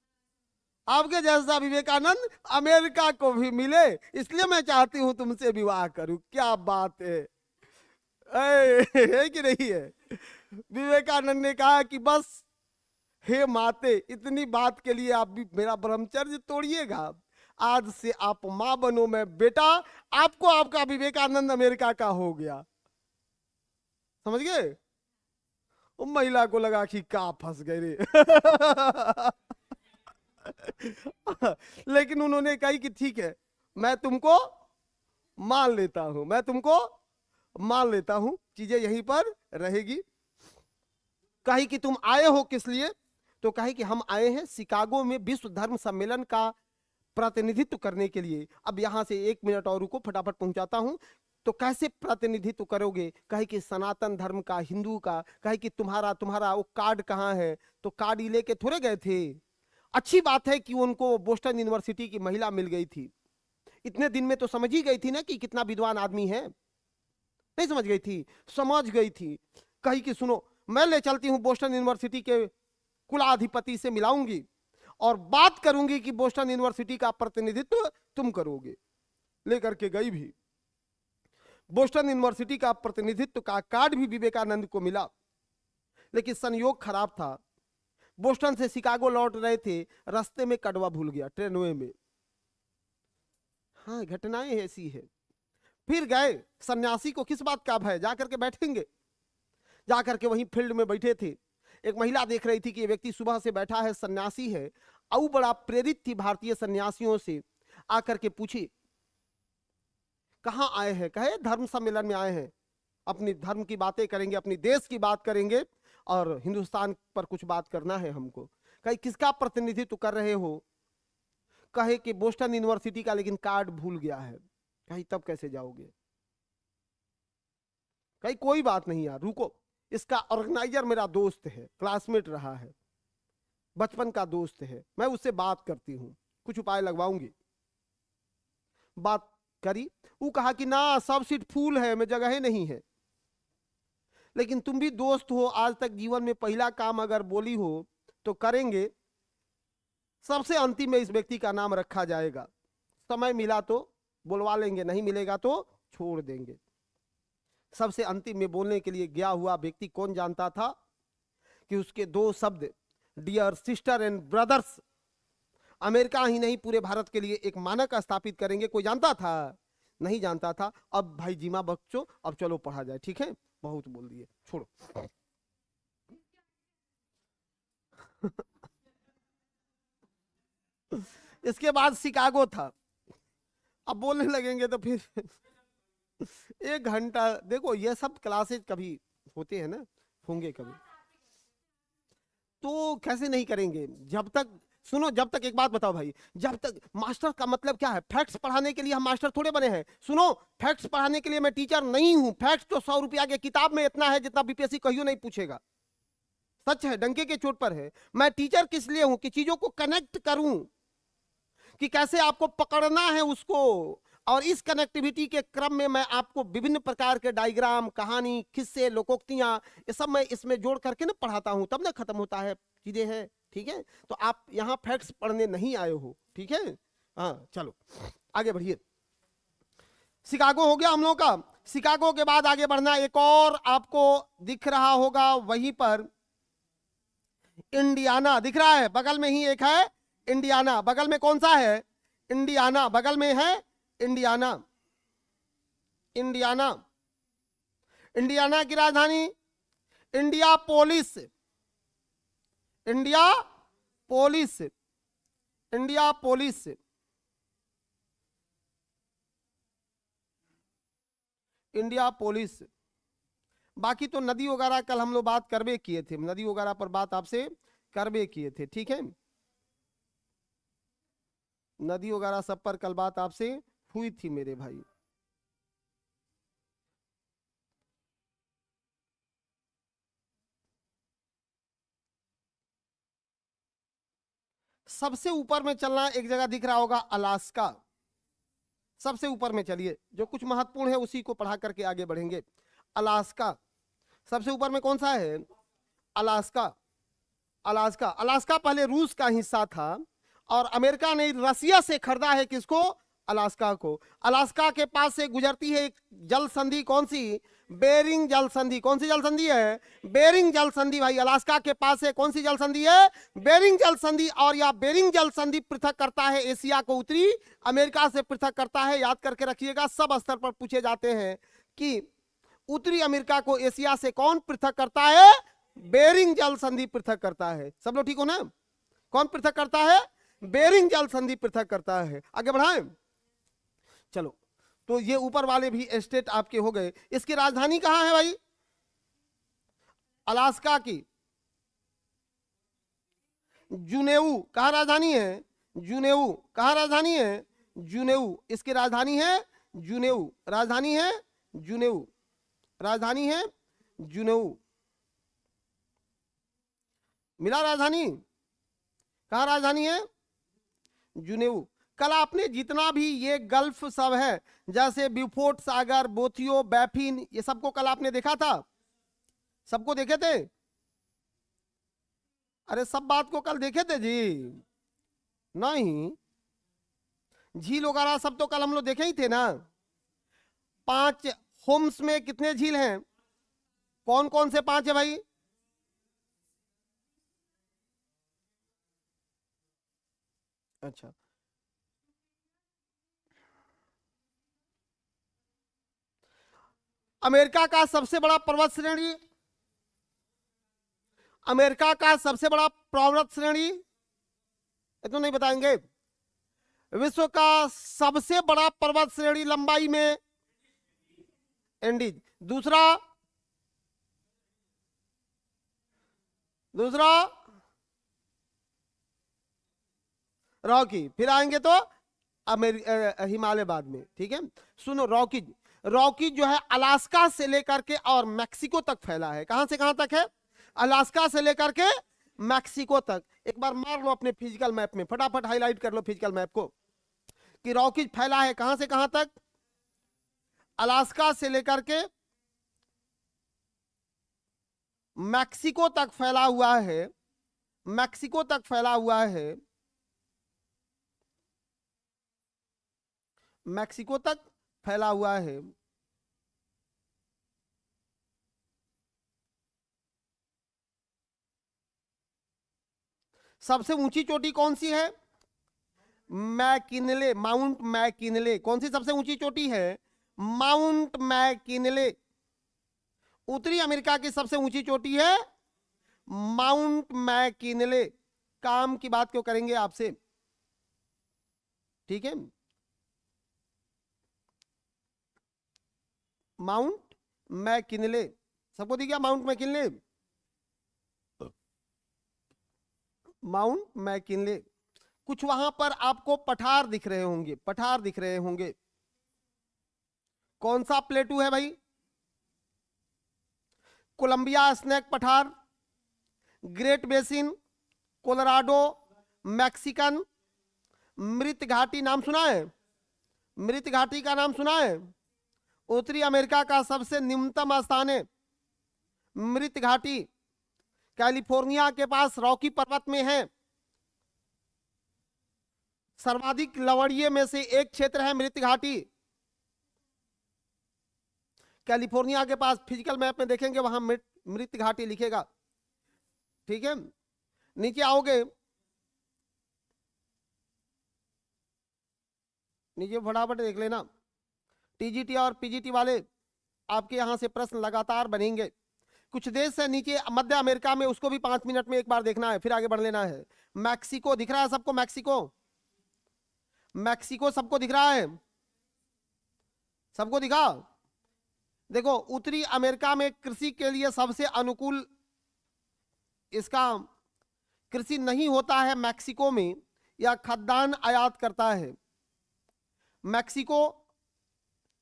आपके जैसा विवेकानंद अमेरिका को भी मिले, इसलिए मैं चाहती हूं तुमसे विवाह करूं। क्या बात है कि नहीं है? विवेकानंद ने कहा कि बस हे माते, इतनी बात के लिए आप भी मेरा ब्रह्मचर्य तोड़िएगा, आज से आप मां बनो, मैं बेटा। आपको आपका विवेकानंद अमेरिका का हो गया। समझ गए? महिला को लगा कि का फंस गए रे लेकिन उन्होंने कही कि ठीक है, मैं तुमको मान लेता हूं, मैं तुमको मान लेता हूं, चीजें यहीं पर रहेगी। कही कि तुम आए हो किस लिए? तो कहे कि हम आए हैं शिकागो में विश्व धर्म सम्मेलन का प्रतिनिधित्व करने के लिए। अब यहां से 1 मिनट और रुको, फटाफट पहुंचाता हूं। तो कैसे प्रतिनिधित्व करोगे? कहे कि सनातन धर्म का, हिंदू का। कहे कि तुम्हारा वो कार्ड कहाँ है? तो कार्ड ही लेके थोड़े गए थे। अच्छी बात है कि उनको बोस्टन यूनिवर्सिटी की महिला मिल गई थी। इतने दिन में तो समझ ही गई थी ना कि कितना विद्वान आदमी है। नहीं समझ गई थी? समझ गई थी। कही कि सुनो, मैं ले चलती हूं बोस्टन यूनिवर्सिटी के कुलाधिपति से मिलाऊंगी और बात करूंगी कि बोस्टन यूनिवर्सिटी का प्रतिनिधित्व तुम करोगे। लेकर के गई भी। बोस्टन यूनिवर्सिटी का प्रतिनिधित्व का कार्ड भी विवेकानंद को मिला, लेकिन संयोग खराब था। बोस्टन से शिकागो लौट रहे थे, रास्ते में कड़वा भूल गया, ट्रेनवे में। हाँ, घटनाएं ऐसी है। फिर गए, सन्यासी को किस बात का भय, जाकर के बैठेंगे। जाकर के वहीं फील्ड में बैठे थे। एक महिला देख रही थी कि ये व्यक्ति सुबह से बैठा है, सन्यासी है, और बड़ा प्रेरित थी भारतीय सन्यासियों से। आकर के पूछी कहां आए हैं? कहे धर्म सम्मेलन में आए हैं, अपनी धर्म की बातें करेंगे, अपनी देश की बात करेंगे और हिंदुस्तान पर कुछ बात करना है हमको। कहे किसका प्रतिनिधित्व कर रहे हो? कहे कि बोस्टन यूनिवर्सिटी का, लेकिन कार्ड भूल गया है। कहे तब कैसे जाओगे? कहे कोई बात नहीं यार, रुको, इसका ऑर्गेनाइजर मेरा दोस्त है, क्लासमेट रहा है, बचपन का दोस्त है, मैं उससे बात करती हूं, कुछ उपाय लगवाऊंगी। बात करी, वो कहा कि ना, सब सीट फूल है, मैं जगह नहीं है। लेकिन तुम भी दोस्त हो, आज तक जीवन में पहला काम अगर बोली हो तो करेंगे। सबसे अंतिम में इस व्यक्ति का नाम रखा जाएगा, समय मिला तो बुलवा लेंगे, नहीं मिलेगा तो छोड़ देंगे। सबसे अंतिम में बोलने के लिए गया हुआ व्यक्ति कौन जानता था कि उसके 2 शब्द dear sister and brothers America ही नहीं पूरे भारत के लिए एक मानक स्थापित करेंगे। कोई जानता था? नहीं जानता था। अब भाई जीमा बच्चों, अब चलो पढ़ा जाए, ठीक है, बहुत बोल दिए, छोड़ो इसके बाद शिकागो था। अब बोलने लगेंगे तो फिर 1 घंटा। देखो ये सब क्लासेज कभी होते हैं ना, होंगे कभी, तो कैसे नहीं करेंगे? जब तक, सुनो, जब तक, एक बात बताओ भाई, जब तक मास्टर का मतलब क्या है? फैक्ट्स पढ़ाने के लिए हम मास्टर थोड़े बने हैं। सुनो, फैक्ट्स पढ़ाने के लिए मैं टीचर नहीं हूं। फैक्ट्स तो 100 रुपया के किताब में इतना है जितना बीपीएससी कहियो नहीं पूछेगा। सच है, डंके के चोट पर है। मैं टीचर किस लिए हूं? कि चीजों को कनेक्ट करूं, कि कैसे आपको पकड़ना है उसको। और इस कनेक्टिविटी के क्रम में मैं आपको विभिन्न प्रकार के डायग्राम, कहानी, किस्से, लोकोक्तियां, ये सब मैं इसमें जोड़ करके ना पढ़ाता हूं, तब ना खत्म होता है चीजें हैं। ठीक है, तो आप यहाँ फैक्ट्स पढ़ने नहीं आए हो, ठीक है। हाँ चलो आगे बढ़िए। शिकागो हो गया हम लोगों का। शिकागो के बाद आगे बढ़ना, एक और आपको दिख रहा होगा वहीं पर इंडियाना दिख रहा है, बगल में ही एक है इंडियाना। बगल में कौन सा है? इंडियाना, बगल में है इंडियाना। इंडियाना, इंडियाना की राजधानी India police. India police, India police, India police. बाकी तो नदी वगैरह कल हम लोग बात करबे किए थे, नदी वगैरह पर बात आपसे करबे किए थे, ठीक है। नदी वगैरह सब पर कल बात आपसे हुई थी मेरे भाई। सबसे ऊपर में चलना, एक जगह दिख रहा होगा अलास्का। सबसे ऊपर में चलिए, जो कुछ महत्वपूर्ण है उसी को पढ़ा करके आगे बढ़ेंगे। अलास्का सबसे ऊपर में कौन सा है? अलास्का। अलास्का, अलास्का पहले रूस का हिस्सा था और अमेरिका ने रसिया से खरीदा है किसको? अलास्का को। अलास्का के पास से गुजरती है एक जल संधि, कौन सी? बेरिंग जल संधि। कौन सी जल संधि है? बेरिंग जल संधि भाई। अलास्का के पास है कौन सी जल संधि है? बेरिंग जल संधि। और यह बेरिंग जल संधि पृथक करता है एशिया को उत्तरी अमेरिका से पृथक करता है। याद करके रखिएगा, सब स्तर पर पूछे जाते हैं कि उत्तरी अमेरिका को एशिया से कौन पृथक करता है? बेरिंग जल संधि पृथक करता है। सब लोग ठीक हो ना? कौन पृथक करता है? बेरिंग जल संधि पृथक करता है। आगे बढ़ाएं, चलो। तो ये ऊपर वाले भी स्टेट आपके हो गए। इसकी राजधानी कहां है भाई? अलास्का की जुनेऊ। कहां राजधानी है? जुनेऊ। कहां राजधानी है? जुनेऊ। इसकी राजधानी है जुनेऊ। राजधानी है जुनेऊ। राजधानी है जुनेऊ। मिला राजधानी? कहां राजधानी है? जुनेऊ। कल आपने जितना भी ये गल्फ सब है, जैसे ब्यूफोर्ट सागर, बोथियो, बैफिन, ये सबको कल आपने देखा था? सबको देखे थे? अरे सब बात को कल देखे थे जी? नहीं, झील वगैरह सब तो कल हम लोग देखे ही थे ना। 5 होम्स में कितने झील हैं? कौन कौन से 5 है भाई? अच्छा, अमेरिका का सबसे बड़ा पर्वत श्रेणी, अमेरिका का सबसे बड़ा पर्वत श्रेणी, ये तो नहीं बताएंगे। विश्व का सबसे बड़ा पर्वत श्रेणी लंबाई में, एंडीज। दूसरा, दूसरा रॉकी। फिर आएंगे तो हिमालय बाद में, ठीक है। सुनो, रॉकी, रॉकी जो है अलास्का से लेकर के और मैक्सिको तक फैला है। कहां से कहां तक है? अलास्का से लेकर के मैक्सिको तक। एक बार मार लो अपने फिजिकल मैप में, फटाफट हाईलाइट कर लो फिजिकल मैप को कि रॉकी फैला है कहां से कहां तक? अलास्का से लेकर के मैक्सिको तक फैला हुआ है। मैक्सिको तक फैला हुआ है। मैक्सिको तक फैला हुआ है। सबसे ऊंची चोटी कौन सी है? McKinley, mount McKinley. कौन सी सबसे ऊंची चोटी है? Mount McKinley. उत्तरी अमेरिका की सबसे ऊंची चोटी है माउंट मैकिनले। काम की बात क्यों करेंगे आपसे, ठीक है। माउंट मैकिनले, सबको दिख गया माउंट मैकिनले? Mount McKinley. कुछ वहां पर आपको पठार दिख रहे होंगे, पठार दिख रहे होंगे। कौन सा प्लेटू है भाई? कोलंबिया स्नैक पठार, ग्रेट बेसिन, कोलोराडो, मैक्सिकन, मृत घाटी। नाम सुना है? मृत घाटी का नाम सुना है? उत्तरी अमेरिका का सबसे निम्नतम स्थान है मृत घाटी। कैलिफोर्निया के पास रॉकी पर्वत में है। सर्वाधिक लवणीय में से एक क्षेत्र है मृत घाटी। कैलिफोर्निया के पास फिजिकल मैप में देखेंगे, वहां मृत घाटी लिखेगा, ठीक है। नीचे आओगे, नीचे फटाफट देख लेना। टीजीटी और पीजीटी वाले आपके यहां से प्रश्न लगातार बनेंगे। कुछ देश है नीचे मध्य अमेरिका में, उसको भी 5 मिनट में एक बार देखना है, फिर आगे बढ़ लेना है। मैक्सिको दिख रहा है सबको? मैक्सिको, मैक्सिको सबको दिख रहा है? सबको दिखा? देखो, उत्तरी अमेरिका में कृषि के लिए सबसे अनुकूल इसका कृषि नहीं होता है मैक्सिको में, या खाद्यान्न आयात करता है। मैक्सिको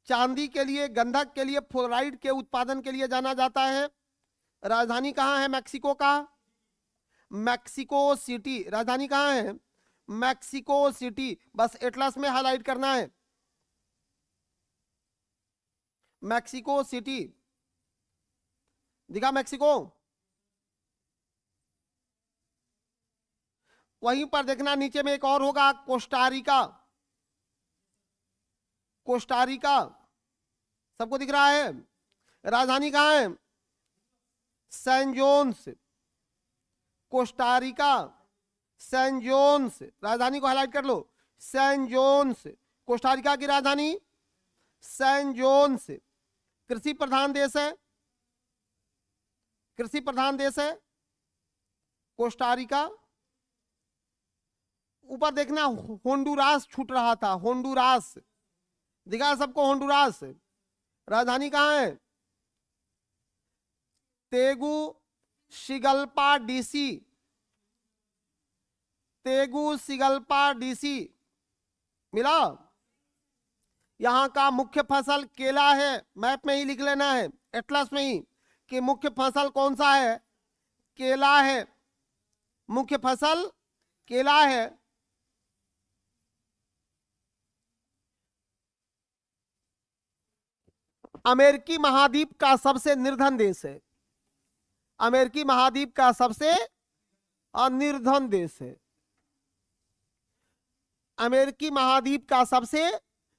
चांदी के लिए, गंधक के लिए, फ्लोराइड के उत्पादन के लिए जाना जाता है। राजधानी कहां है मैक्सिको का? Mexico city. राजधानी कहां है? Mexico city. बस एटलस में हाईलाइट करना है, मैक्सिको सिटी। दिखा मैक्सिको? वहीं पर देखना नीचे में एक और होगा, कोस्टारिका। कोस्टारिका सबको दिख रहा है? राजधानी कहां है? San Jones. Costa Rica, San Jones. राजधानी को हाईलाइट कर लो, सैन जोन्स। कोस्टारिका की राजधानी सैन जोन्स। कृषि प्रधान देश है, कृषि प्रधान देश है कोस्टारिका। ऊपर देखना होंडुरास छूट रहा था, होंडुरास दिखा सबको? होंडुरास। राजधानी कहां है? तेगु सिगल्पा डीसी। तेगु सिगल्पा डीसी मिला? यहां का मुख्य फसल केला है। मैप में ही लिख लेना है, एटलस में ही, कि मुख्य फसल कौन सा है? केला है। मुख्य फसल केला है। अमेरिकी महाद्वीप का सबसे निर्धन देश है, अमेरिकी महाद्वीप का सबसे निर्धन देश है, अमेरिकी महाद्वीप का सबसे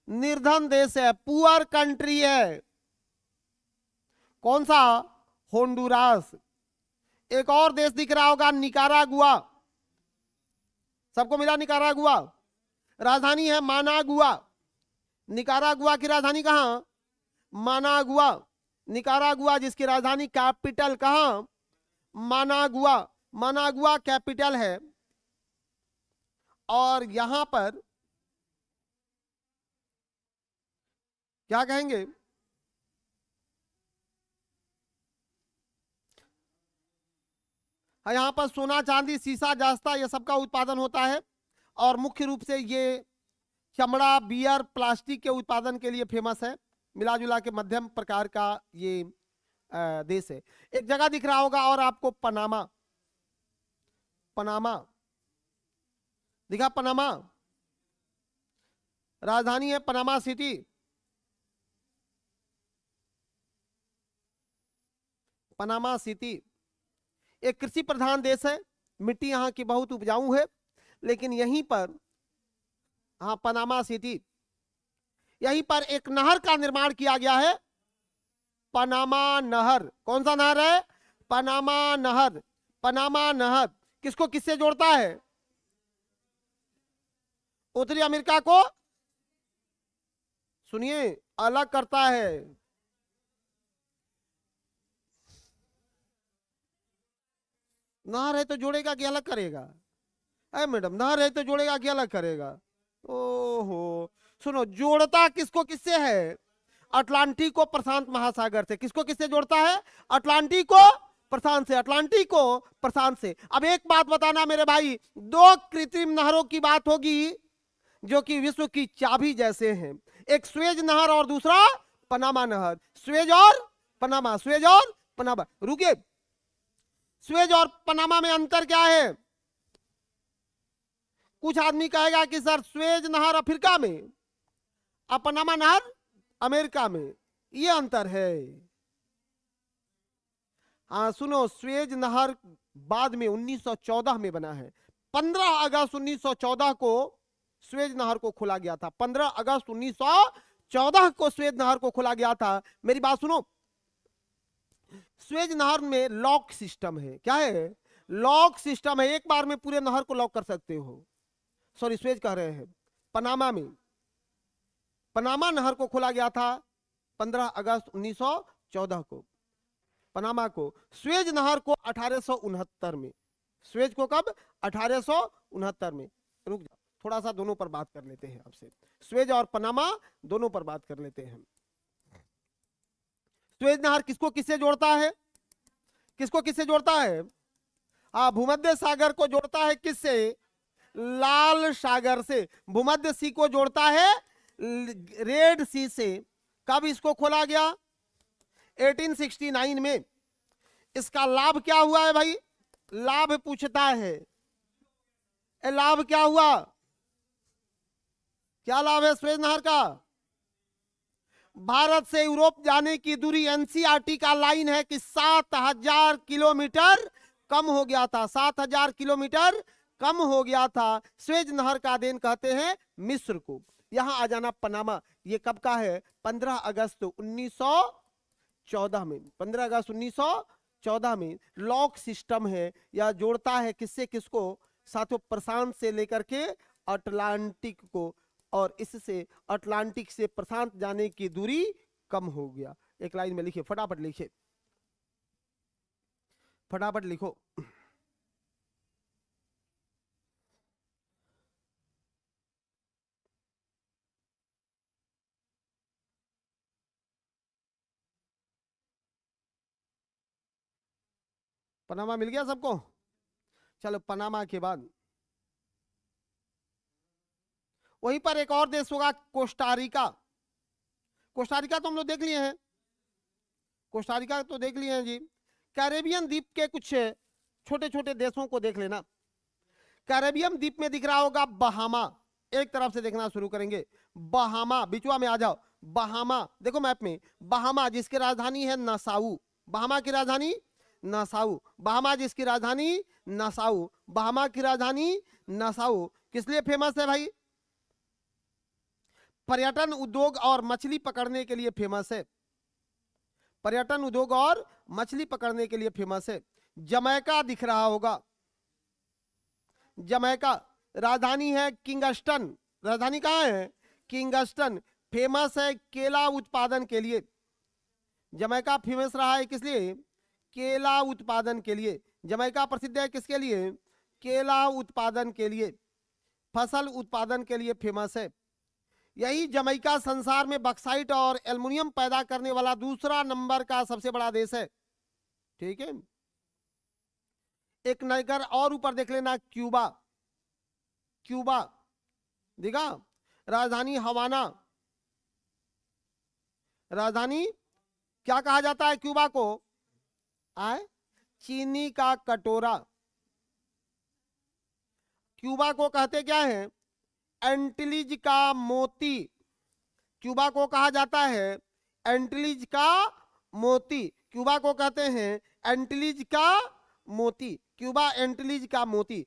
निर्धन देश है, पुअर कंट्री है। कौन सा? होंडुरास। एक और देश दिख रहा होगा, निकारागुआ। सबको मिला? निकारागुआ। राजधानी है मानागुआ। निकारागुआ की राजधानी कहां? मानागुआ। निकारागुआ जिसकी राजधानी, कैपिटल कहां? मानागुआ। मानागुआ कैपिटल है। और यहां पर क्या कहेंगे? यहां पर सोना, चांदी, सीसा, जास्ता ये सबका उत्पादन होता है। और मुख्य रूप से ये चमड़ा, बियर, प्लास्टिक के उत्पादन के लिए फेमस है। मिला जुला के मध्यम प्रकार का ये देश है। एक जगह दिख रहा होगा और आपको, पनामा। पनामा दिखा? पनामा। राजधानी है पनामा सिटी। पनामा सिटी एक कृषि प्रधान देश है। मिट्टी यहाँ की बहुत उपजाऊ है। लेकिन यहीं पर, हाँ, पनामा सिटी, यहीं पर एक नहर का निर्माण किया गया है, पनामा नहर। कौन सा नहर है? पनामा नहर। पनामा नहर किसको किससे जोड़ता है? उत्तरी अमेरिका को, सुनिए, अलग करता है। नहर है तो जोड़ेगा कि अलग करेगा? अरे मैडम, नहर है तो जोड़ेगा कि अलग करेगा? ओहो, सुनो, जोड़ता किसको किससे है? अटलांटिक को प्रशांत महासागर से। किसको किससे जोड़ता है? अटलांटिक को प्रशांत से, अटलांटिक को प्रशांत से। अब एक बात बताना मेरे भाई, दो कृत्रिम नहरों की बात होगी जो कि विश्व की चाबी जैसे हैं। एक स्वेज नहर और दूसरा पनामा नहर। स्वेज और पनामा, स्वेज और पनामा। रुकिए, स्वेज और पनामा में अंतर क्या है? कुछ आदमी कहेगा कि सर स्वेज नहर अफ्रीका में और पनामा नहर अमेरिका में, ये अंतर है। हाँ सुनो, स्वेज नहर बाद में 1914 में बना है। 15 अगस्त 1914 को स्वेज नहर को खोला गया था। 15 अगस्त 1914 को स्वेज नहर को खोला गया था। मेरी बात सुनो, स्वेज नहर में लॉक सिस्टम है। क्या है? लॉक सिस्टम है, एक बार में पूरे नहर को लॉक कर सकते हो। सॉरी, स्वेज कह रहे हैं। पनामा में, पनामा नहर को खोला गया था 15 अगस्त 1914 को। पनामा को, स्वेज नहर को 1869 में। स्वेज को कब? 1869 में। रुक जाओ, थोड़ा सा दोनों पर बात कर लेते हैं आपसे। स्वेज और पनामा दोनों पर बात कर लेते हैं। स्वेज नहर किसको किससे जोड़ता है? किसको किससे जोड़ता है? भूमध्य सागर को जोड़ता है किससे? लाल सागर से। भूमध्य सी को जोड़ता है रेड सी से। कब इसको खोला गया? 1869 में। इसका लाभ क्या हुआ है भाई? लाभ पूछता है, लाभ क्या हुआ? क्या लाभ है स्वेज नहर का? भारत से यूरोप जाने की दूरी एनसीईआरटी का लाइन है कि 7000 किलोमीटर कम हो गया था। 7000 किलोमीटर कम हो गया था। स्वेज नहर का देन कहते हैं मिस्र को। यहां आ जाना पनामा। ये कब का है? 15 अगस्त 1914 में। 15 अगस्त 1914 में। लॉक सिस्टम है, या जोड़ता है किससे किसको? साथियों, प्रशांत से लेकर के अटलांटिक को, और इससे अटलांटिक से प्रशांत जाने की दूरी कम हो गया। एक लाइन में लिखिए, फटाफट लिखिए, फटाफट लिखो। पनामा मिल गया सबको? चलो, पनामा के बाद वहीं पर एक और देश होगा, कोस्टारिका। कोस्टारिका तो हम लोग देख लिए हैं, कोस्टारिका तो देख लिए हैं जी। कैरेबियन द्वीप के कुछ छोटे छोटे देशों को देख लेना। कैरेबियन द्वीप में दिख रहा होगा बहामा। एक तरफ से देखना शुरू करेंगे। बहामा, बिचुआ में आ जाओ। बहामा देखो मैप में, बहामा जिसकी राजधानी है नासाऊ। बहामा की राजधानी नासाऊ। बहामा जिसकी राजधानी नासाऊ। बहामा की राजधानी नासाऊ किस लिए फेमस है भाई? पर्यटन उद्योग और मछली पकड़ने के लिए फेमस है। पर्यटन उद्योग और मछली पकड़ने के लिए फेमस है। जमैका दिख रहा होगा, जमैका। राजधानी है किंगस्टन। राजधानी कहाँ है? किंगस्टन। फेमस है केला उत्पादन के लिए। जमैका फेमस रहा है किस लिए? केला उत्पादन के लिए। जमैका प्रसिद्ध है किसके लिए? केला उत्पादन के लिए, फसल उत्पादन के लिए फेमस है। यही जमैका संसार में बक्साइट और एल्युमिनियम पैदा करने वाला दूसरा नंबर का सबसे बड़ा देश है। ठीक है। एक नगर और ऊपर देख लेना, क्यूबा। क्यूबा देखा, राजधानी हवाना। राजधानी क्या कहा जाता है क्यूबा को? आए, चीनी का कटोरा। क्यूबा को कहते क्या है? एंटिलीज का मोती। क्यूबा को कहा जाता है एंटिलीज का मोती। क्यूबा को कहते हैं एंटिलीज का मोती। क्यूबा एंटिलीज का मोती,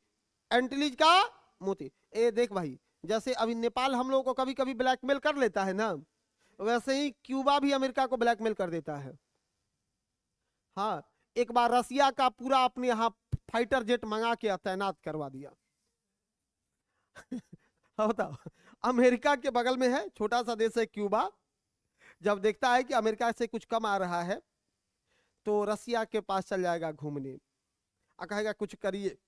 एंटिलीज का मोती। ए देख भाई, जैसे अभी नेपाल हम लोगों को कभी कभी ब्लैकमेल कर लेता है ना, वैसे ही क्यूबा भी अमेरिका को ब्लैकमेल कर देता है। हाँ, एक बार रसिया का पूरा अपने यहाँ फाइटर जेट मंगा के तैनात करवा दिया। बताओ, अमेरिका के बगल में है, छोटा सा देश है क्यूबा। जब देखता है कि अमेरिका से कुछ कम आ रहा है तो रसिया के पास चल जाएगा घूमने, और कहेगा कुछ करिए।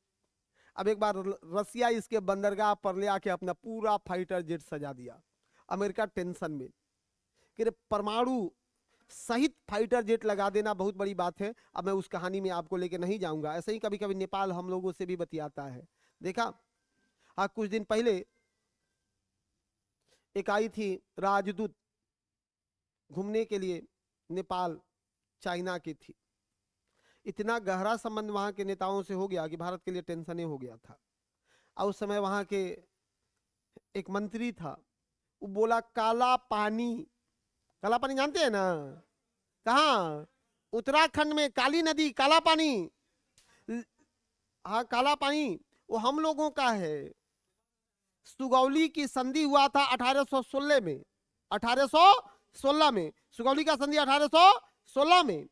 अब एक बार रसिया इसके बंदरगाह पर ले आके अपना पूरा फाइटर जेट सजा दिया। अमेरिका टेंशन में कि परमाणु सहित फाइटर जेट लगा देना बहुत बड़ी बात है। अब मैं उस कहानी में आपको लेके नहीं जाऊंगा। ऐसे ही कभी कभी नेपाल हम लोगों से भी बतियाता है। देखा, हाँ, कुछ दिन पहले एक आई थी राजदूत घूमने के लिए नेपाल, चाइना की थी। इतना गहरा संबंध वहां के नेताओं से हो गया कि भारत के लिए टेंशन हो गया था। और उस समय वहां के एक मंत्री था, वो बोला काला पानी। काला पानी जानते हैं ना? कहाँ? उत्तराखंड में काली नदी, काला पानी। हाँ, काला पानी वो हम लोगों का है। सुगौली की संधि हुआ था 1816 में। 1816 में सुगौली का संधि 1816 में।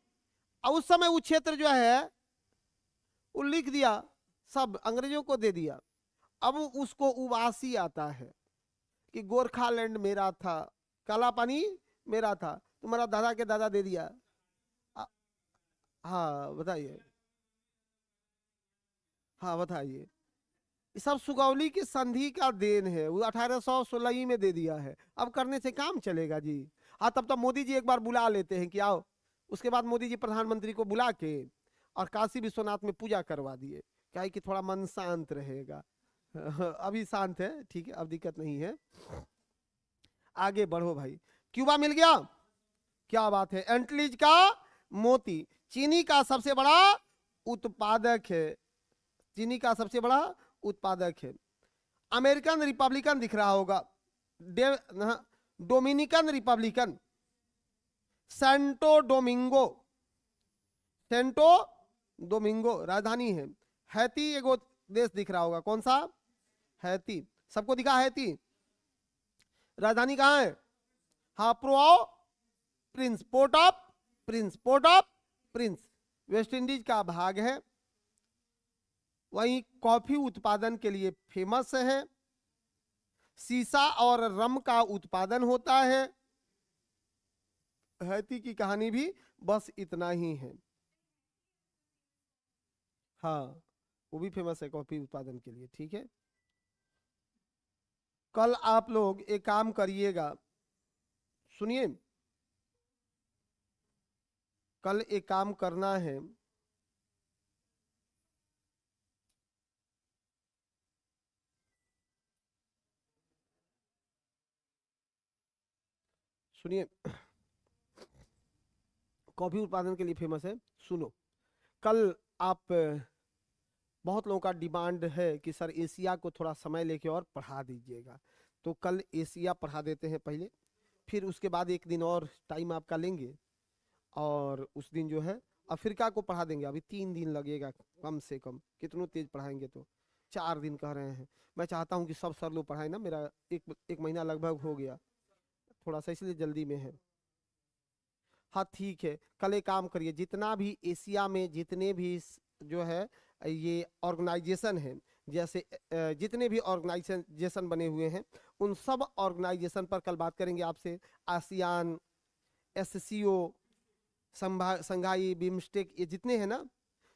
और उस समय वो क्षेत्र जो है वो लिख दिया, सब अंग्रेजों को दे दिया। अब उसको उबासी आता है कि गोरखालैंड मेरा था, काला पानी मेरा था, तुम्हारा दादा के दादा दे दिया। आ- हाँ बताइए, हाँ बताइए। ये सब सुगौली की संधि का देन है, वो 1816 ही में दे दिया है। अब करने से काम चलेगा जी? हाँ, तब तो मोदी जी एक बार बुला लेते हैं कि आओ। उसके बाद मोदी जी प्रधानमंत्री को बुला के और काशी विश्वनाथ में पूजा करवा दिए, क्या है कि थोड़ा मन शांत रहेगा। अभी शांत है, ठीक है, अब दिक्कत नहीं है। आगे बढ़ो भाई। क्यूबा मिल गया, क्या बात है। एंटलीज का मोती चीनी का सबसे बड़ा उत्पादक है, चीनी का सबसे बड़ा उत्पादक है। अमेरिकन रिपब्लिकन दिख रहा होगा, Dominican Republican, Santo Domingo, Santo Domingo राजधानी है। हैती एगो देश दिख रहा होगा, कौन सा? हैती, सबको दिखा हैती, राजधानी कहाँ है? हाँ, pro Prince, port of Prince, port of Prince, West Indies का भाग है। वहीं कॉफी उत्पादन के लिए फेमस है। सीसा और रम का उत्पादन होता है। हैती की कहानी भी बस इतना ही है। हाँ, वो भी फेमस है कॉफी उत्पादन के लिए, ठीक है। कल आप लोग एक काम करिएगा, सुनिए, कल एक काम करना है। सुनिए, कॉफी उत्पादन के लिए फेमस है। सुनो, कल आप, बहुत लोगों का डिमांड है कि सर एशिया को थोड़ा समय लेके और पढ़ा दीजिएगा, तो कल एशिया पढ़ा देते हैं पहले, फिर उसके बाद एक दिन और टाइम आपका लेंगे और उस दिन जो है अफ्रीका को पढ़ा देंगे। अभी 3 दिन लगेगा कम से कम, कितनों तेज पढ़ाएंगे तो 4 दिन कह रहे हैं। मैं चाहता हूं कि सब सर लोग पढ़ाए ना, मेरा एक महीना लगभग हो गया, थोड़ा सा इसलिए जल्दी में है। हाँ ठीक है, कल एक काम करिए, जितना भी एशिया में जितने भी जो है ये ऑर्गेनाइजेशन है, जैसे जितने भी ऑर्गेनाइजेशन बने हुए हैं, उन सब ऑर्गेनाइजेशन पर कल बात करेंगे आपसे। आसियान, एससीओ, संघाई, बिम्स्टेक, ये जितने हैं ना,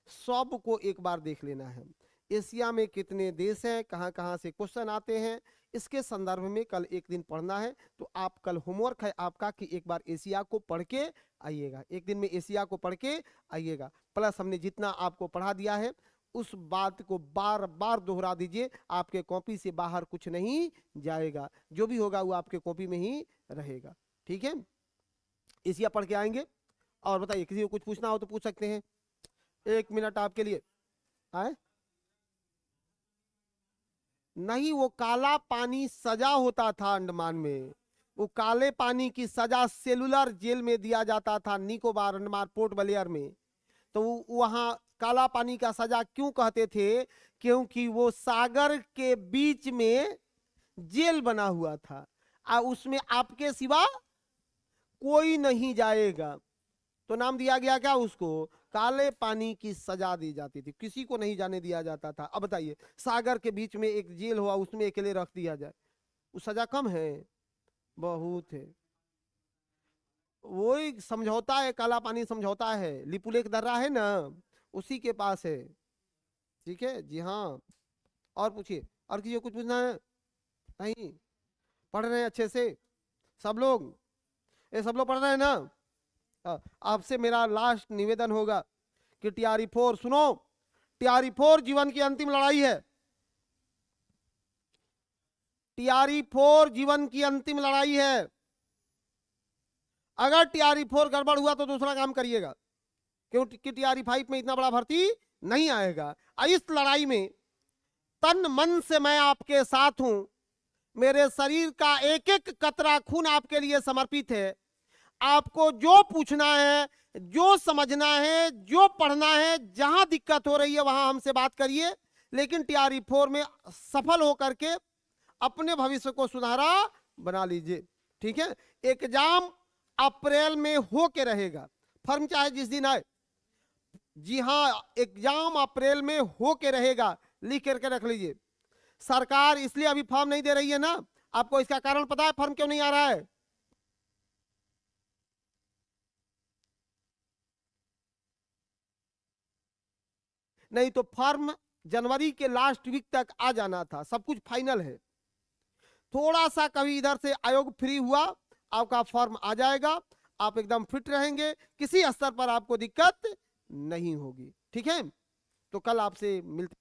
सब को एक बार देख लेना है। एशिया में कितने देश हैं, कहाँ कहाँ से क्वेश्चन आते हैं, इसके संदर्भ में कल एक दिन पढ़ना है। तो आप कल होमवर्क है आपका कि एक बार एशिया को पढ़ के आइएगा, एक दिन में एशिया को पढ़ के आइएगा। प्लस हमने जितना आपको पढ़ा दिया है उस बात को बार बार दोहरा दीजिए, आपके कॉपी से बाहर कुछ नहीं जाएगा, जो भी होगा वो आपके कॉपी में ही रहेगा, ठीक है। एशिया पढ़ के आएंगे। और बताइए, किसी को कुछ पूछना हो तो पूछ सकते हैं, 1 मिनट आपके लिए। आए नहीं, वो काला पानी सजा होता था अंडमान में, वो काले पानी की सजा सेलुलर जेल में दिया जाता था, निकोबार, अंडमान, पोर्ट ब्लेयर में। तो वहां काला पानी का सजा क्यों कहते थे? क्योंकि वो सागर के बीच में जेल बना हुआ था, उसमें आपके सिवा कोई नहीं जाएगा, तो नाम दिया गया क्या उसको? काले पानी की सजा दी जाती थी, किसी को नहीं जाने दिया जाता था। अब बताइए, सागर के बीच में एक जेल हुआ, उसमें अकेले रख दिया जाए, वो सजा कम है? बहुत है। वही समझौता है, काला पानी समझौता है, लिपुलेख दर्रा है ना, उसी के पास है, ठीक है जी। हाँ, और पूछिए, और किसी को कुछ पूछना है? नहीं? पढ़ रहे हैं अच्छे से सब लोग? ये सब लोग पढ़ रहे हैं ना? आपसे मेरा लास्ट निवेदन होगा कि टीआरई 4 सुनो, टीआरई 4 जीवन की अंतिम लड़ाई है। टीआरई 4 जीवन की अंतिम लड़ाई है। अगर टीआरई 4 गड़बड़ हुआ तो दूसरा काम करिएगा, क्योंकि टीआरई 5 में इतना बड़ा भर्ती नहीं आएगा। इस लड़ाई में तन मन से मैं आपके साथ हूं, मेरे शरीर का एक एक कतरा खून आपके लिए समर्पित है। आपको जो पूछना है, जो समझना है, जो पढ़ना है, जहां दिक्कत हो रही है वहां हमसे बात करिए, लेकिन टीआरई 4 में सफल होकर के अपने भविष्य को सुनहरा बना लीजिए, ठीक है। एग्जाम अप्रैल में हो के रहेगा, फर्म चाहे जिस दिन आए, जी हाँ, एग्जाम अप्रैल में हो के रहेगा, लिख करके रख लीजिए। सरकार इसलिए अभी फॉर्म नहीं दे रही है ना, आपको इसका कारण पता है फॉर्म क्यों नहीं आ रहा है? नहीं तो फॉर्म जनवरी के लास्ट वीक तक आ जाना था, सब कुछ फाइनल है। थोड़ा सा कभी इधर से आयोग फ्री हुआ, आपका फॉर्म आ जाएगा, आप एकदम फिट रहेंगे, किसी स्तर पर आपको दिक्कत नहीं होगी। ठीक है, तो कल आपसे मिलते